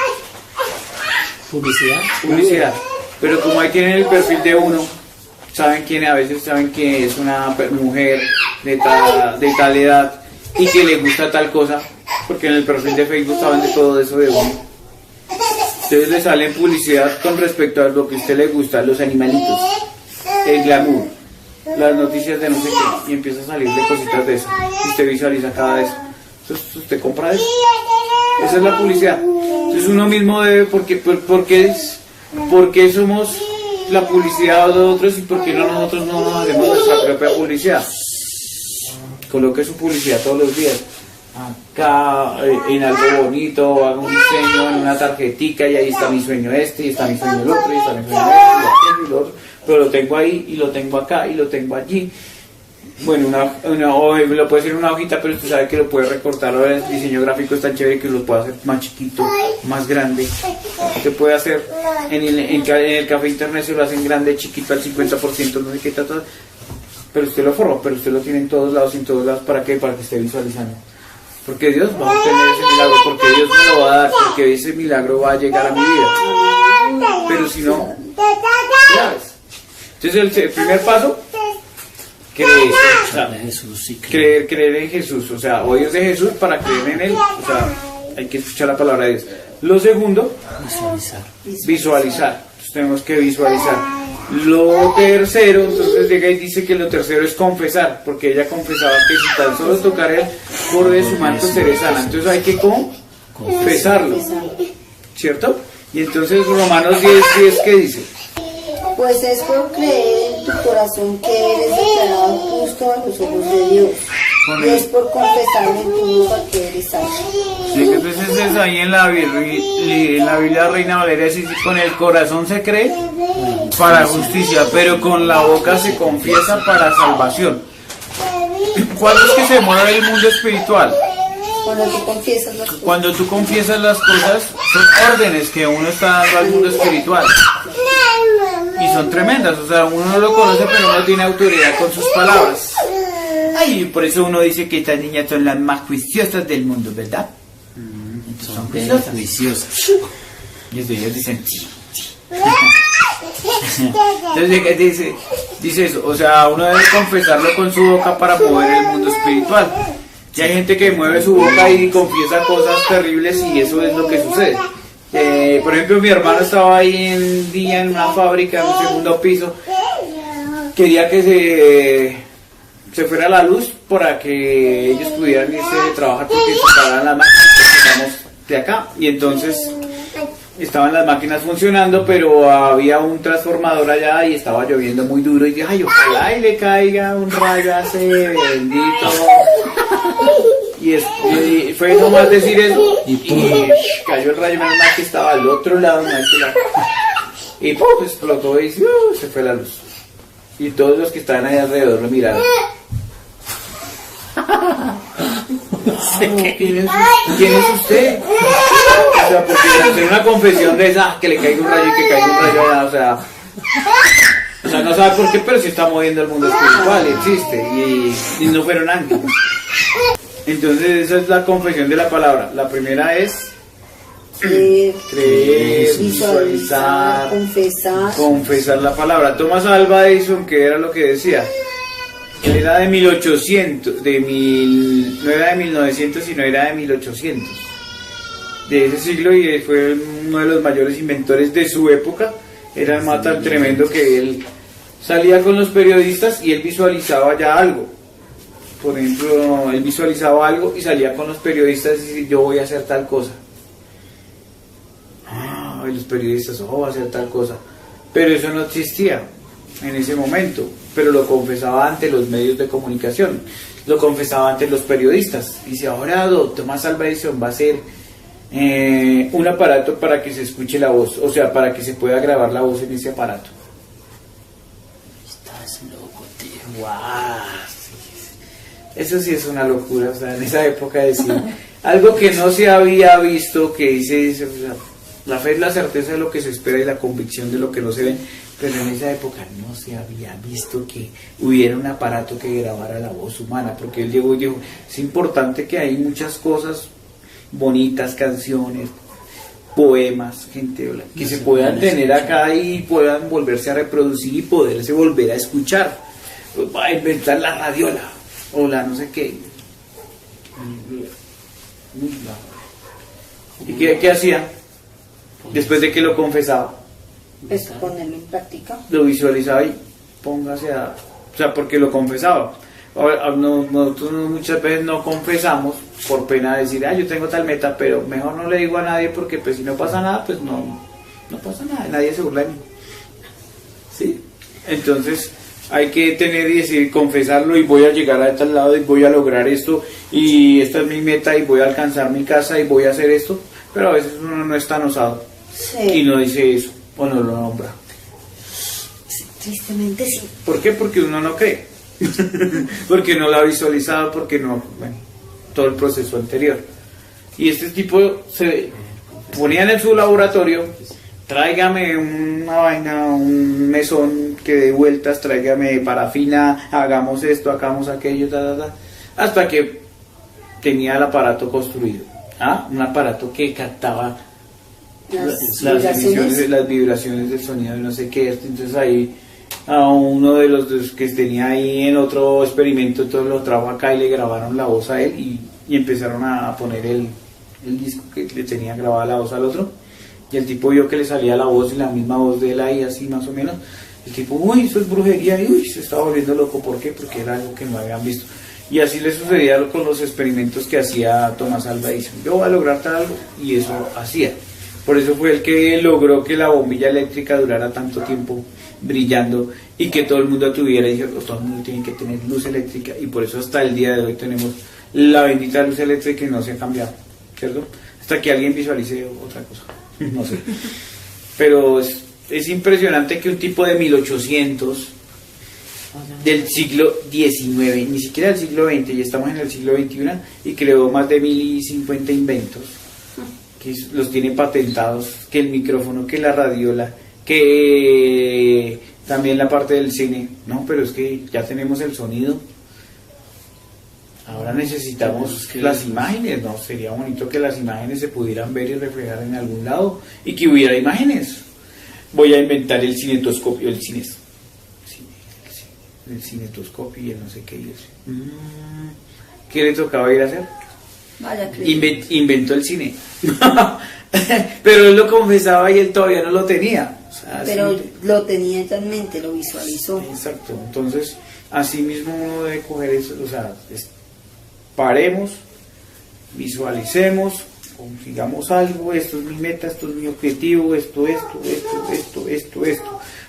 Publicidad. Pero como ahí tienen el perfil de uno, a veces saben que es una mujer de tal edad y que le gusta tal cosa, porque en el perfil de Facebook saben de todo eso de uno. Entonces le salen publicidad con respecto a lo que a usted le gusta, los animalitos, el glamour, las noticias de no sé qué, y empieza a salirle cositas de eso. Y usted visualiza cada vez. Entonces usted compra eso. Esa es la publicidad. Entonces uno mismo debe, porque somos la publicidad de otros y por qué nosotros no nos hacemos nuestra propia publicidad. Coloque su publicidad todos los días. Acá en algo bonito, haga un diseño en una tarjetica y ahí está mi sueño y está mi sueño el otro, y está mi sueño y lo otro, pero lo tengo ahí y lo tengo acá y lo tengo allí. Bueno, lo puede ser en una hojita, pero usted sabe que lo puede recortar. Ahora el diseño gráfico es tan chévere que lo puede hacer más chiquito, más grande. Se puede hacer en el café internet, se lo hacen grande, chiquito al 50%, no sé qué tal, pero usted lo forma, pero usted lo tiene en todos lados, ¿para qué? Para que esté visualizando. Porque Dios va a obtener ese milagro, porque Dios me lo va a dar, porque ese milagro va a llegar a mi vida. Pero si no, ya ves. Entonces el primer paso, creer en Jesús, o sea, oír de Jesús para creer en Él, o sea, hay que escuchar la palabra de Dios. Lo segundo, visualizar. Entonces tenemos que visualizar. Lo tercero, entonces llega y dice que lo tercero es confesar, porque ella confesaba que si tan solo tocar el borde de su manto seré sana. Entonces hay que confesarlo, ¿cierto? Y entonces Romanos 10:10, ¿qué dice? Pues es por creer en tu corazón que eres declarado justo a los ojos de Dios. Y es por confesar en tu boca que eres santo. Sí, entonces es ahí en la Biblia Reina Valeria dice: con el corazón se cree para justicia, pero con la boca se confiesa para salvación. ¿Cuándo es que se mueve el mundo espiritual? Cuando tú confiesas las cosas, son órdenes que uno está dando al mundo espiritual. y son tremendas, o sea, uno no lo conoce pero uno tiene autoridad con sus palabras. Ay, por eso uno dice que estas niñas son las más juiciosas del mundo, ¿verdad? Son juiciosas. juiciosas. Y ellos dicen sí. Entonces dice eso, o sea, uno debe confesarlo con su boca para mover el mundo espiritual. Y hay gente que mueve su boca y confiesa cosas terribles y eso es lo que sucede. Por ejemplo, mi hermano estaba ahí un día en una fábrica en un segundo piso, quería que se fuera la luz para que ellos pudieran irse de trabajar porque se paraban las máquinas de acá, y entonces estaban las máquinas funcionando, pero había un transformador allá y estaba lloviendo muy duro y dije, ay, ojalá y le caiga un rayo a ese bendito. Y fue nomás decir eso y cayó el rayo, menos mal que estaba al otro lado, no a este lado. Y ¡pum! Explotó y se fue la luz. Y todos los que estaban ahí alrededor lo miraron. ¿Quién es usted? O sea, porque hacer una confesión de esa, que le caiga un rayo y que caiga un rayo allá, o sea, no sabe por qué, pero sí está moviendo el mundo espiritual, existe, y no fueron ángeles. Entonces esa es la confesión de la palabra. La primera es creer, visualizar, confesar la palabra. Thomas Alva Edison, ¿qué era lo que decía? Él era de 1800, no era de 1900, sino era de 1800, de ese siglo, y fue uno de los mayores inventores de su época. Era más tan tremendo que él salía con los periodistas y él visualizaba ya algo. Por ejemplo, él visualizaba algo y salía con los periodistas y decía, yo voy a hacer tal cosa. Y los periodistas, voy a hacer tal cosa. Pero eso no existía en ese momento, pero lo confesaba ante los medios de comunicación, lo confesaba ante los periodistas. Dice, ahora Thomas Alva Edison va a hacer un aparato para que se escuche la voz, o sea, para que se pueda grabar la voz en ese aparato. Estás loco, tío. ¡Guau! Eso sí es una locura, o sea, en esa época decir algo que no se había visto, que dice, o sea, la fe es la certeza de lo que se espera y la convicción de lo que no se ve, pero en esa época no se había visto que hubiera un aparato que grabara la voz humana, porque él llegó y dijo, es importante que hay muchas cosas bonitas, canciones, poemas, gente, que se puedan tener acá y puedan volverse a reproducir y poderse volver a escuchar. Pues va a inventar la radiola o la no sé qué. ¿Y qué hacía? Después de que lo confesaba, pues ponerlo en práctica, lo visualizaba y póngase a... O sea, porque lo confesaba. Ahora, nosotros muchas veces no confesamos por pena de decir, yo tengo tal meta, pero mejor no le digo a nadie porque pues si no pasa nada, pues no pasa nada, nadie se burla de mí. ¿Sí? Entonces hay que tener y decir, confesarlo, y voy a llegar a tal lado y voy a lograr esto y esta es mi meta y voy a alcanzar mi casa y voy a hacer esto, pero a veces uno no es tan osado, sí, y no dice eso o no lo nombra. Sí, tristemente sí. ¿Por qué? Porque uno no cree. Porque no lo ha visualizado, porque no, bueno, todo el proceso anterior. Y este tipo se ponían en su laboratorio, tráigame una vaina, un mesón que dé vueltas, tráigame parafina, hagamos esto, hagamos aquello, hasta que tenía el aparato construido. Un aparato que captaba las vibraciones del sonido de no sé qué. Entonces ahí a uno de los que tenía ahí en otro experimento, entonces lo trajo acá y le grabaron la voz a él y empezaron a poner el disco que le tenía grabada la voz al otro, y el tipo vio que le salía la voz y la misma voz de él ahí, así más o menos. El tipo, uy, eso es brujería, y se estaba volviendo loco. ¿Por qué? Porque era algo que no habían visto. Y así le sucedía con los experimentos que hacía Thomas Alva Edison. Yo voy a lograr tal algo, y eso hacía. Por eso fue el que logró que la bombilla eléctrica durara tanto tiempo brillando y que todo el mundo tuviera, y todo el mundo tiene que tener luz eléctrica, y por eso hasta el día de hoy tenemos la bendita luz eléctrica y no se ha cambiado, ¿cierto? Hasta que alguien visualice otra cosa, no sé. Pero es impresionante que un tipo de 1800 del siglo XIX, ni siquiera del siglo XX, ya estamos en el siglo XXI, y creó más de 1050 inventos, que los tiene patentados, que el micrófono, que la radiola, que también la parte del cine. No, pero es que ya tenemos el sonido. Ahora necesitamos las imágenes, ¿no? Sería bonito que las imágenes se pudieran ver y reflejar en algún lado y que hubiera imágenes. Voy a inventar el cinetoscopio, el cinetoscopio y el no sé qué. ¿Qué le tocaba ir a hacer? Vaya que Inventó el cine. Pero él lo confesaba y él todavía no lo tenía. O sea, pero lo tenía ya en mente, lo visualizó. Exacto. Entonces, así mismo uno debe coger eso, o sea, paremos, visualicemos, consigamos algo, esto es mi meta, esto es mi objetivo, esto.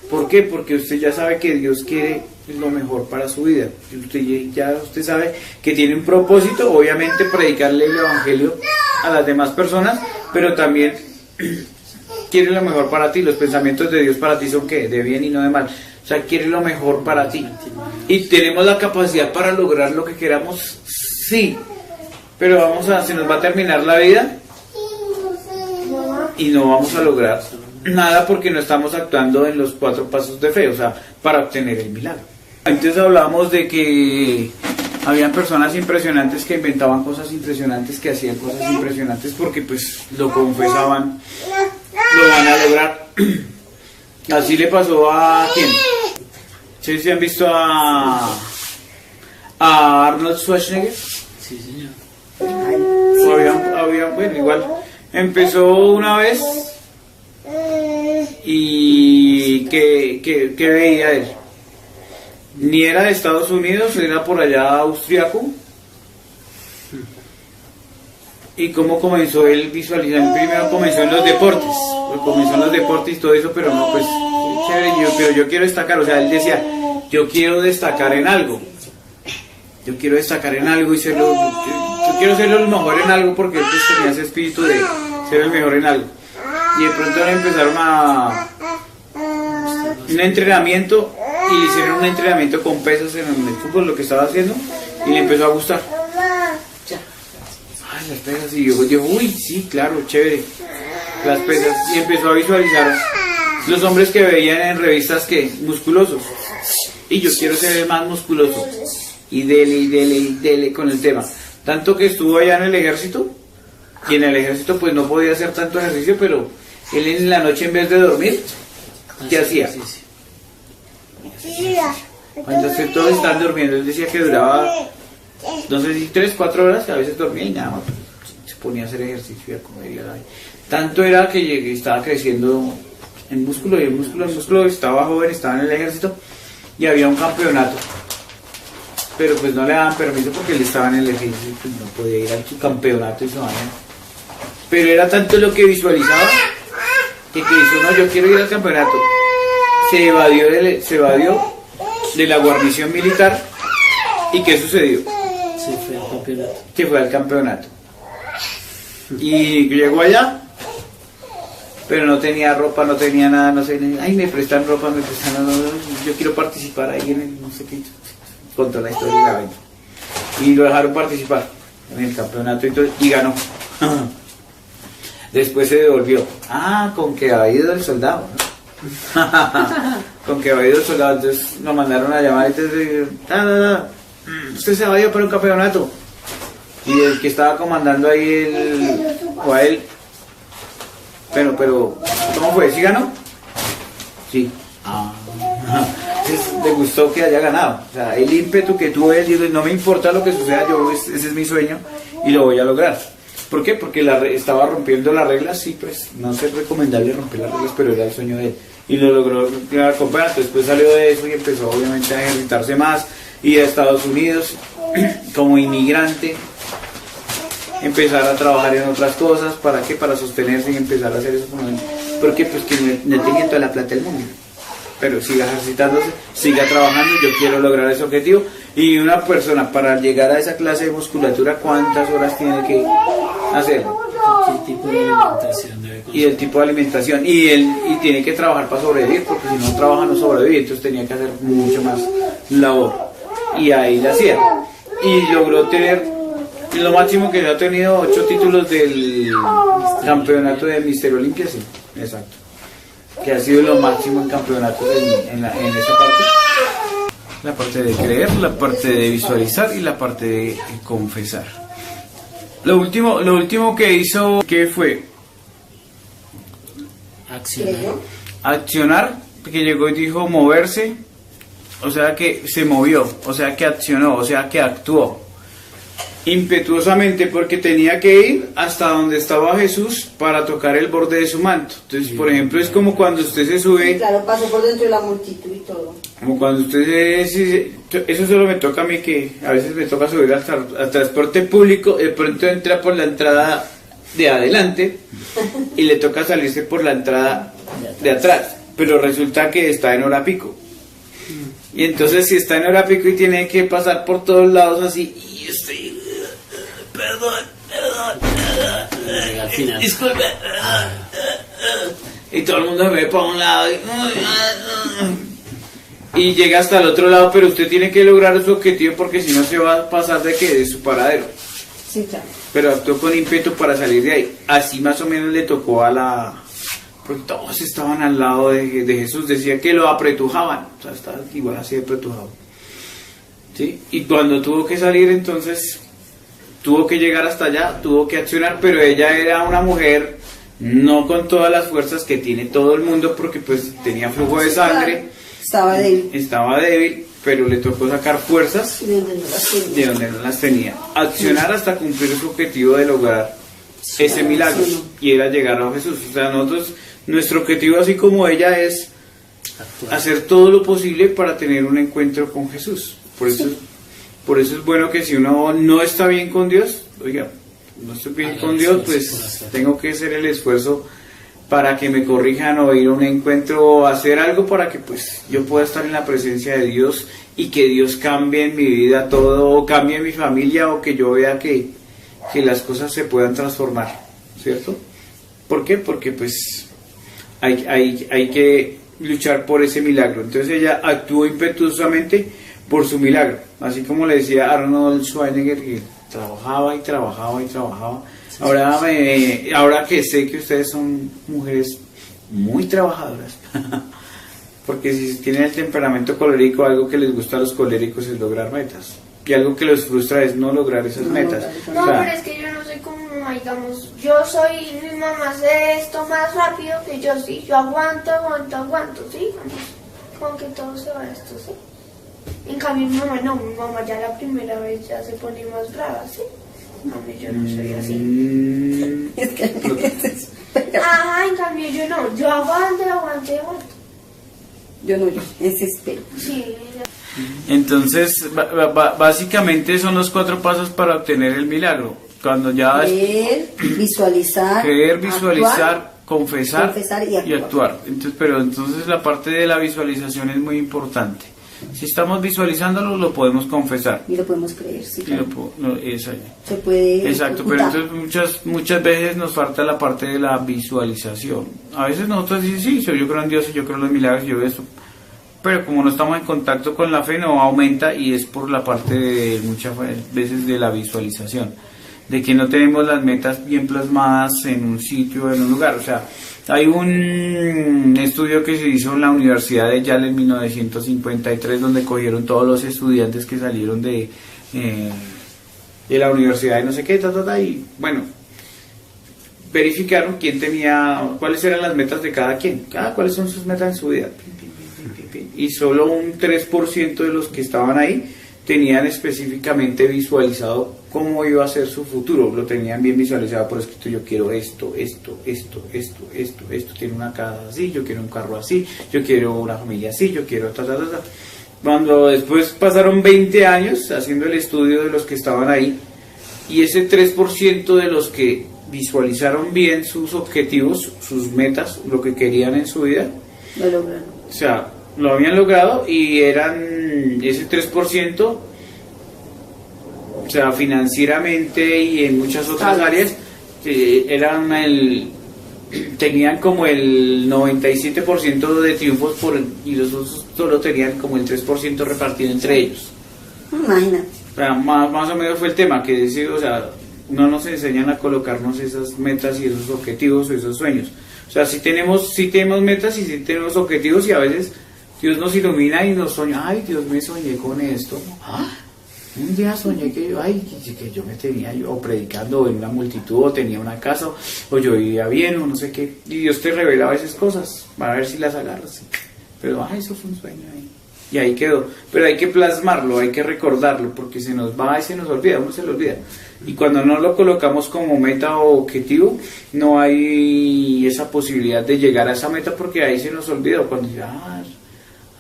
¿Por qué? Porque usted ya sabe que Dios quiere lo mejor para su vida. Usted sabe que tiene un propósito, obviamente predicarle el evangelio a las demás personas, pero también quiere lo mejor para ti. Los pensamientos de Dios para ti son ¿qué? De bien y no de mal. O sea, quiere lo mejor para ti. Y tenemos la capacidad para lograr lo que queramos, sí. Pero se nos va a terminar la vida y no vamos a lograr nada porque no estamos actuando en los 4 pasos de fe, o sea, para obtener el milagro. Antes hablábamos de que habían personas impresionantes que inventaban cosas impresionantes, que hacían cosas impresionantes porque pues lo confesaban, lo van a lograr. Así le pasó a ¿quién? ¿Sí se han visto a Arnold Schwarzenegger? Sí, señor. Bueno, igual empezó una vez y que veía él. Ni era de Estados Unidos, era por allá austriaco. Y cómo comenzó él visualizando, primero comenzó en los deportes, y todo eso, pero no, pues chévere, pero yo quiero destacar, o sea, él decía, yo quiero destacar en algo y yo quiero ser el mejor en algo, porque él pues tenía ese espíritu de ser el mejor en algo. Y de pronto le empezaron un entrenamiento, y le hicieron un entrenamiento con pesas en el fútbol, lo que estaba haciendo, y le empezó a gustar. Ay, las pesas, y yo uy, sí, claro, chévere, las pesas, y empezó a visualizar los hombres que veían en revistas que musculosos, y yo quiero ser el más musculoso, y dele con el tema, tanto que estuvo allá en el ejército, y en el ejército pues no podía hacer tanto ejercicio, pero él en la noche en vez de dormir, ¿qué hacía? Cuando todos estaban durmiendo, él decía que duraba, no sé si 3-4 horas, a veces dormía y nada más, se ponía a hacer ejercicio y a comer y a la... Tanto era que estaba creciendo en músculo, estaba joven, estaba en el ejército y había un campeonato, pero pues no le daban permiso porque él estaba en el ejército y pues no podía ir a su campeonato y su vaina. Pero era tanto lo que visualizaba que hizo, no, yo quiero ir al campeonato. Se evadió de la guarnición militar. ¿Y qué sucedió? Se fue al campeonato. Y llegó allá, pero no tenía ropa, no tenía nada, no sé, ay, me prestan ropa, yo quiero participar ahí en el, no sé qué, contó la historia y la vaina. Y lo dejaron participar en el campeonato y ganó. Después se devolvió. Con que había ido el soldado, ¿no? Con que había ido el soldado, entonces lo mandaron a llamar, entonces usted se va a ir para un campeonato. Y el que estaba comandando ahí a él, pero ¿cómo fue? ¿Sí ganó? Sí. Entonces le gustó que haya ganado. O sea, el ímpetu que tuvo él, dijo, no me importa lo que suceda, ese es mi sueño y lo voy a lograr. ¿Por qué? Porque estaba rompiendo las reglas, sí, pues no es recomendable romper las reglas, pero era el sueño de él. Y lo logró ganar el campeonato. Después salió de eso y empezó obviamente a ejercitarse más, y a Estados Unidos como inmigrante, empezar a trabajar en otras cosas. ¿Para qué? Para sostenerse y empezar a hacer eso. Porque pues que no tenía toda la plata del mundo, pero siga ejercitándose, siga trabajando. Yo quiero lograr ese objetivo. Y una persona para llegar a esa clase de musculatura, ¿cuántas horas tiene que hacer? ¿Qué tipo de alimentación debe consumir? Y el tipo de alimentación, y tiene que trabajar para sobrevivir, porque si no trabaja no sobrevive. Entonces tenía que hacer mucho más labor, y ahí la hacía, y logró tener lo máximo que ha tenido, 8 títulos del campeonato de Mister Olimpia, sí, exacto. que ha sido lo máximo en campeonatos en esa parte. La parte de creer, la parte de visualizar y la parte de confesar. Lo último que hizo, ¿qué fue? Accionar, que llegó y dijo moverse, o sea que se movió, o sea que accionó, o sea que actuó impetuosamente, porque tenía que ir hasta donde estaba Jesús para tocar el borde de su manto. Entonces, por ejemplo, es como cuando usted se sube... Sí, claro, pasó por dentro de la multitud y todo. Como cuando usted eso solo me toca a mí, que a veces me toca subir al transporte público, de pronto entra por la entrada de adelante y le toca salirse por la entrada de atrás, pero resulta que está en hora pico. Y entonces si está en hora pico y tiene que pasar por todos lados así, y estoy... Perdón, disculpe. Y todo el mundo me ve para un lado y llega hasta el otro lado, pero usted tiene que lograr su objetivo, porque si no se va a pasar de su paradero. Sí, claro. Pero actuó con ímpetu para salir de ahí. Así más o menos le tocó porque todos estaban al lado de Jesús, decía que lo apretujaban, o sea, estaba igual así apretujado. ¿Sí? Y cuando tuvo que salir, entonces tuvo que llegar hasta allá, tuvo que accionar, pero ella era una mujer no con todas las fuerzas que tiene todo el mundo, porque pues tenía flujo de sangre, estaba débil, pero le tocó sacar fuerzas de donde no las tenía, accionar hasta cumplir su objetivo de lograr ese milagro, y era llegar a Jesús. O sea, nuestro objetivo, así como ella, es hacer todo lo posible para tener un encuentro con Jesús. Por eso es bueno que si uno no está bien con Dios, oiga, no estoy bien con Dios, pues tengo que hacer el esfuerzo para que me corrijan, o ir a un encuentro, o hacer algo para que pues yo pueda estar en la presencia de Dios y que Dios cambie en mi vida todo, o cambie en mi familia, o que yo vea que las cosas se puedan transformar, ¿cierto? ¿Por qué? Porque pues hay que luchar por ese milagro. Entonces ella actuó impetuosamente por su milagro, así como le decía Arnold Schwarzenegger, que trabajaba y trabajaba y trabajaba. Ahora que sé que ustedes son mujeres muy trabajadoras, porque si tienen el temperamento colérico, algo que les gusta a los coléricos es lograr metas, y algo que los frustra es no lograr esas metas. No, o sea, pero es que yo no soy como, digamos, mi mamá hace esto más rápido que yo, sí, yo aguanto, sí, como que todo se va a esto, sí. En cambio mi mamá ya la primera vez ya se pone más brava, ¿sí? A mí yo no soy así. Es que ajá, en cambio yo aguanto. Yo desespero. Sí. Entonces, básicamente son los 4 pasos para obtener el milagro. Cuando ya creer, visualizar, actuar, confesar y actuar. Entonces la parte de la visualización es muy importante. Si estamos visualizándolo, lo podemos confesar. Y lo podemos creer, sí. Claro. Se puede. Exacto, ocultar. pero entonces muchas veces nos falta la parte de la visualización. A veces nosotros decimos, sí, yo creo en Dios, y yo creo en los milagros, y yo esto. Pero como no estamos en contacto con la fe, no aumenta, y es por la parte de muchas veces de la visualización, de que no tenemos las metas bien plasmadas en un sitio, en un lugar. O sea, hay un estudio que se hizo en la Universidad de Yale en 1953, donde cogieron todos los estudiantes que salieron de la universidad de no sé qué, y bueno, verificaron cuáles eran las metas de cada quien, cuáles son sus metas en su vida. Y solo un 3% de los que estaban ahí tenían específicamente visualizado cómo iba a ser su futuro, lo tenían bien visualizado por escrito: yo quiero esto, quiero una casa así, yo quiero un carro así, yo quiero una familia así, yo quiero Cuando después pasaron 20 años haciendo el estudio de los que estaban ahí, y ese 3% de los que visualizaron bien sus objetivos, sus metas, lo que querían en su vida, lo lograron. O sea, lo habían logrado, y eran ese 3%, o sea, financieramente y en muchas otras áreas, tenían como el 97% de triunfos y los otros solo tenían como el 3% repartido entre ellos. Imagínate. O sea, más o menos fue el tema, que decir, o sea, no nos enseñan a colocarnos esas metas y esos objetivos o esos sueños. O sea, sí tenemos metas y sí tenemos objetivos, y a veces Dios nos ilumina y nos sueña, ay, Dios, me soñé con esto. Un día soñé que yo me tenía o predicando o en una multitud, o tenía una casa, o yo vivía bien, o no sé qué. Y Dios te revela a veces cosas para ver si las agarras. Pero, eso fue un sueño ahí. Y ahí quedó. Pero hay que plasmarlo, hay que recordarlo, porque se nos va y se nos olvida, uno se lo olvida. Y cuando no lo colocamos como meta o objetivo, no hay esa posibilidad de llegar a esa meta, porque ahí se nos olvidó. Cuando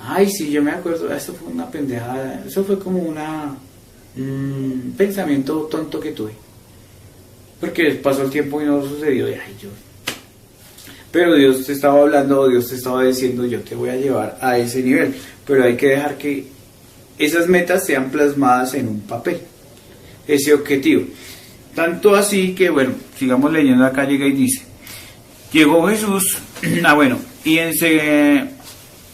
ay, sí, yo me acuerdo, eso fue una pendejada, eso fue como un pensamiento tonto que tuve. Porque pasó el tiempo y no sucedió. Pero Dios te estaba hablando, Dios te estaba diciendo, yo te voy a llevar a ese nivel. Pero hay que dejar que esas metas sean plasmadas en un papel, ese objetivo. Tanto así que, bueno, sigamos leyendo. Acá llega y dice, llegó Jesús,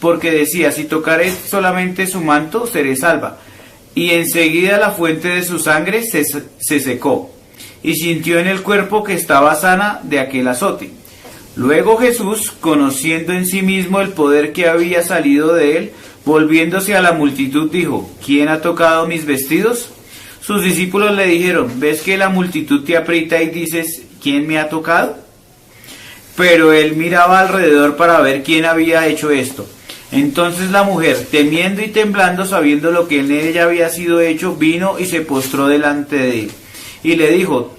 porque decía, si tocaré solamente su manto, seré salva. Y enseguida la fuente de su sangre se secó, y sintió en el cuerpo que estaba sana de aquel azote. Luego Jesús, conociendo en sí mismo el poder que había salido de él, volviéndose a la multitud, dijo, ¿quién ha tocado mis vestidos? Sus discípulos le dijeron, ¿ves que la multitud te aprieta y dices, ¿quién me ha tocado? Pero él miraba alrededor para ver quién había hecho esto. Entonces la mujer, temiendo y temblando, sabiendo lo que en ella había sido hecho, vino y se postró delante de él. Y le dijo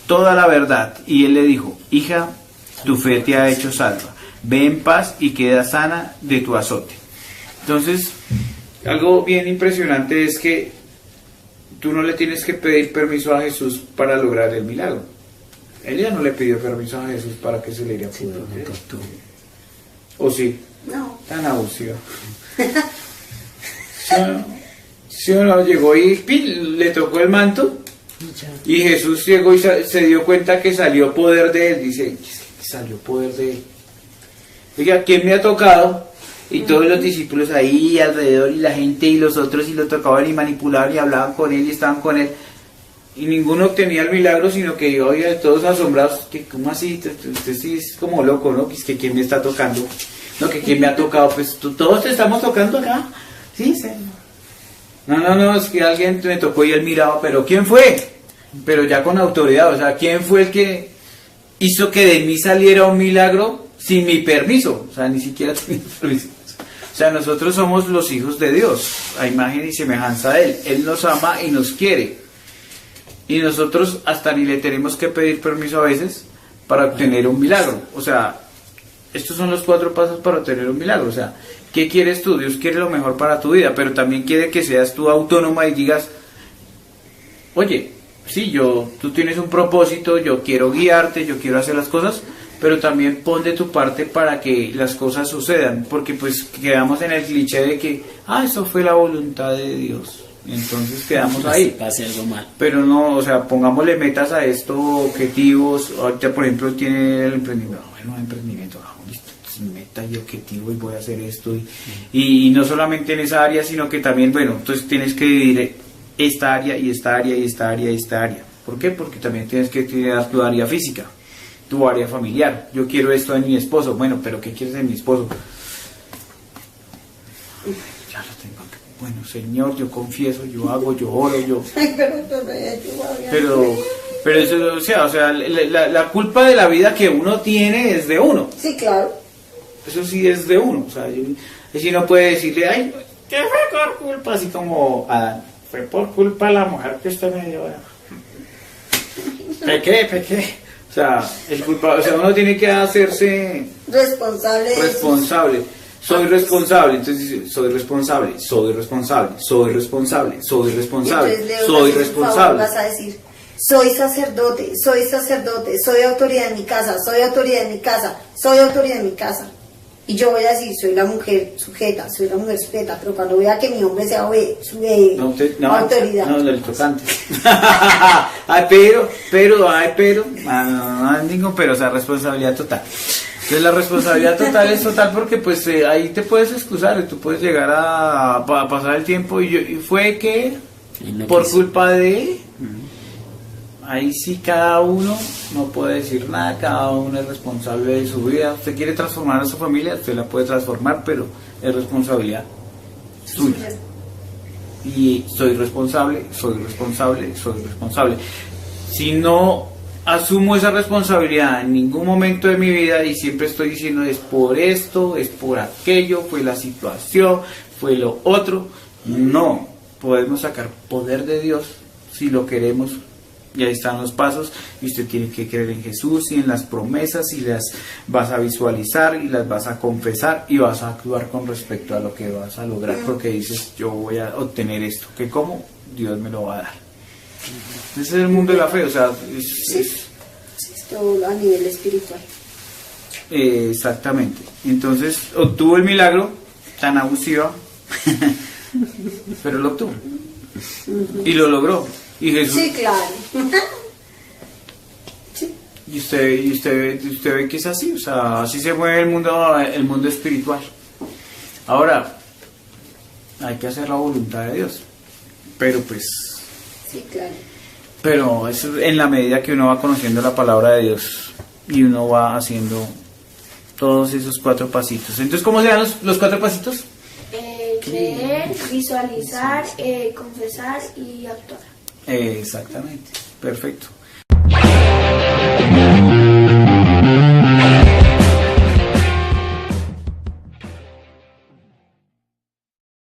toda la verdad. Y él le dijo, hija, tu fe te ha hecho salva. Ve en paz y queda sana de tu azote. Entonces, algo bien impresionante es que tú no le tienes que pedir permiso a Jesús para lograr el milagro. Ella no le pidió permiso a Jesús para que se le diera pudor. ¿O sí? No. Tan abusiva. ¿Sí o no? Llegó y le tocó el manto. Y Jesús llegó y se dio cuenta que salió poder de él. Dice, salió poder de él. Oiga, ¿quién me ha tocado? Y todos los discípulos ahí alrededor, y la gente y los otros, y lo tocaban y manipulaban y hablaban con él y estaban con él. Y ninguno obtenía el milagro, sino que oiga, todos asombrados, que ¿cómo así? Usted sí es como loco, ¿no? Que ¿quién me está tocando? No, que ¿quién me ha tocado? Pues todos te estamos tocando acá. Sí. No, es que alguien me tocó y él miraba, pero ¿quién fue? Pero ya con autoridad, o sea, ¿quién fue el que hizo que de mí saliera un milagro sin mi permiso? O sea, ni siquiera tenía permiso. O sea, nosotros somos los hijos de Dios, a imagen y semejanza de Él. Él nos ama y nos quiere. Y nosotros hasta ni le tenemos que pedir permiso a veces para obtener un milagro. O sea, estos son los 4 pasos para obtener un milagro. O sea, ¿qué quieres tú? Dios quiere lo mejor para tu vida, pero también quiere que seas tú autónoma y digas, oye, sí, tú tienes un propósito, yo quiero guiarte, yo quiero hacer las cosas, pero también pon de tu parte para que las cosas sucedan, porque pues quedamos en el cliché de que, eso fue la voluntad de Dios. Entonces quedamos ahí. Pase algo mal. Pero no, o sea, pongámosle metas a esto, objetivos. Ahorita, por ejemplo, tiene el emprendimiento. Bueno, emprendimiento, listo, meta y objetivo, y voy a hacer esto. Y no solamente en esa área, sino que también, entonces tienes que dividir esta área y esta área y esta área y esta área. ¿Por qué? Porque también tienes que tener tu área física, tu área familiar. Yo quiero esto de mi esposo. Bueno, pero ¿qué quieres de mi esposo? Ya lo tengo. Bueno, Señor, yo confieso, yo hago, yo oro, yo... Pero eso, o sea, la culpa de la vida que uno tiene es de uno. Sí, claro. Eso sí es de uno. O sea, si no puede decirle, ay, ¿qué fue por culpa? Así como Adán, fue por culpa de la mujer que usted me dio. Pequé. O sea, uno tiene que hacerse responsable. Soy responsable, entonces dice, soy responsable. Entonces, vas a decir, soy sacerdote, soy autoridad en mi casa, soy autoridad en mi casa. Y yo voy a decir, soy la mujer sujeta, pero cuando vea que mi hombre sea autoridad. No, el tocante. Pero, o sea, responsabilidad total. Entonces la responsabilidad total es total porque pues ahí te puedes excusar y tú puedes llegar a pasar el tiempo y fue que por culpa de... ahí sí cada uno no puede decir nada, cada uno es responsable de su vida. Usted quiere transformar a su familia, usted la puede transformar, pero es responsabilidad suya. Y soy responsable. Si no asumo esa responsabilidad en ningún momento de mi vida y siempre estoy diciendo es por esto, es por aquello, fue la situación, fue lo otro, no podemos sacar poder de Dios si lo queremos. Y ahí están los pasos, y usted tiene que creer en Jesús y en las promesas, y las vas a visualizar y las vas a confesar y vas a actuar con respecto a lo que vas a lograr, porque dices, yo voy a obtener esto, que como Dios me lo va a dar. Ese es el mundo de la fe, o sea, es todo a nivel espiritual. Exactamente. Entonces obtuvo el milagro tan abusivo, pero lo obtuvo y lo logró. Y Jesús, sí, claro. Sí. Y usted ve que es así, o sea, así se mueve el mundo espiritual. Ahora, hay que hacer la voluntad de Dios, pero pues... Sí, claro. Pero eso en la medida que uno va conociendo la palabra de Dios y uno va haciendo todos esos 4 pasitos. Entonces, ¿cómo se dan los 4 pasitos? Creer, visualizar, confesar y actuar. Exactamente, perfecto.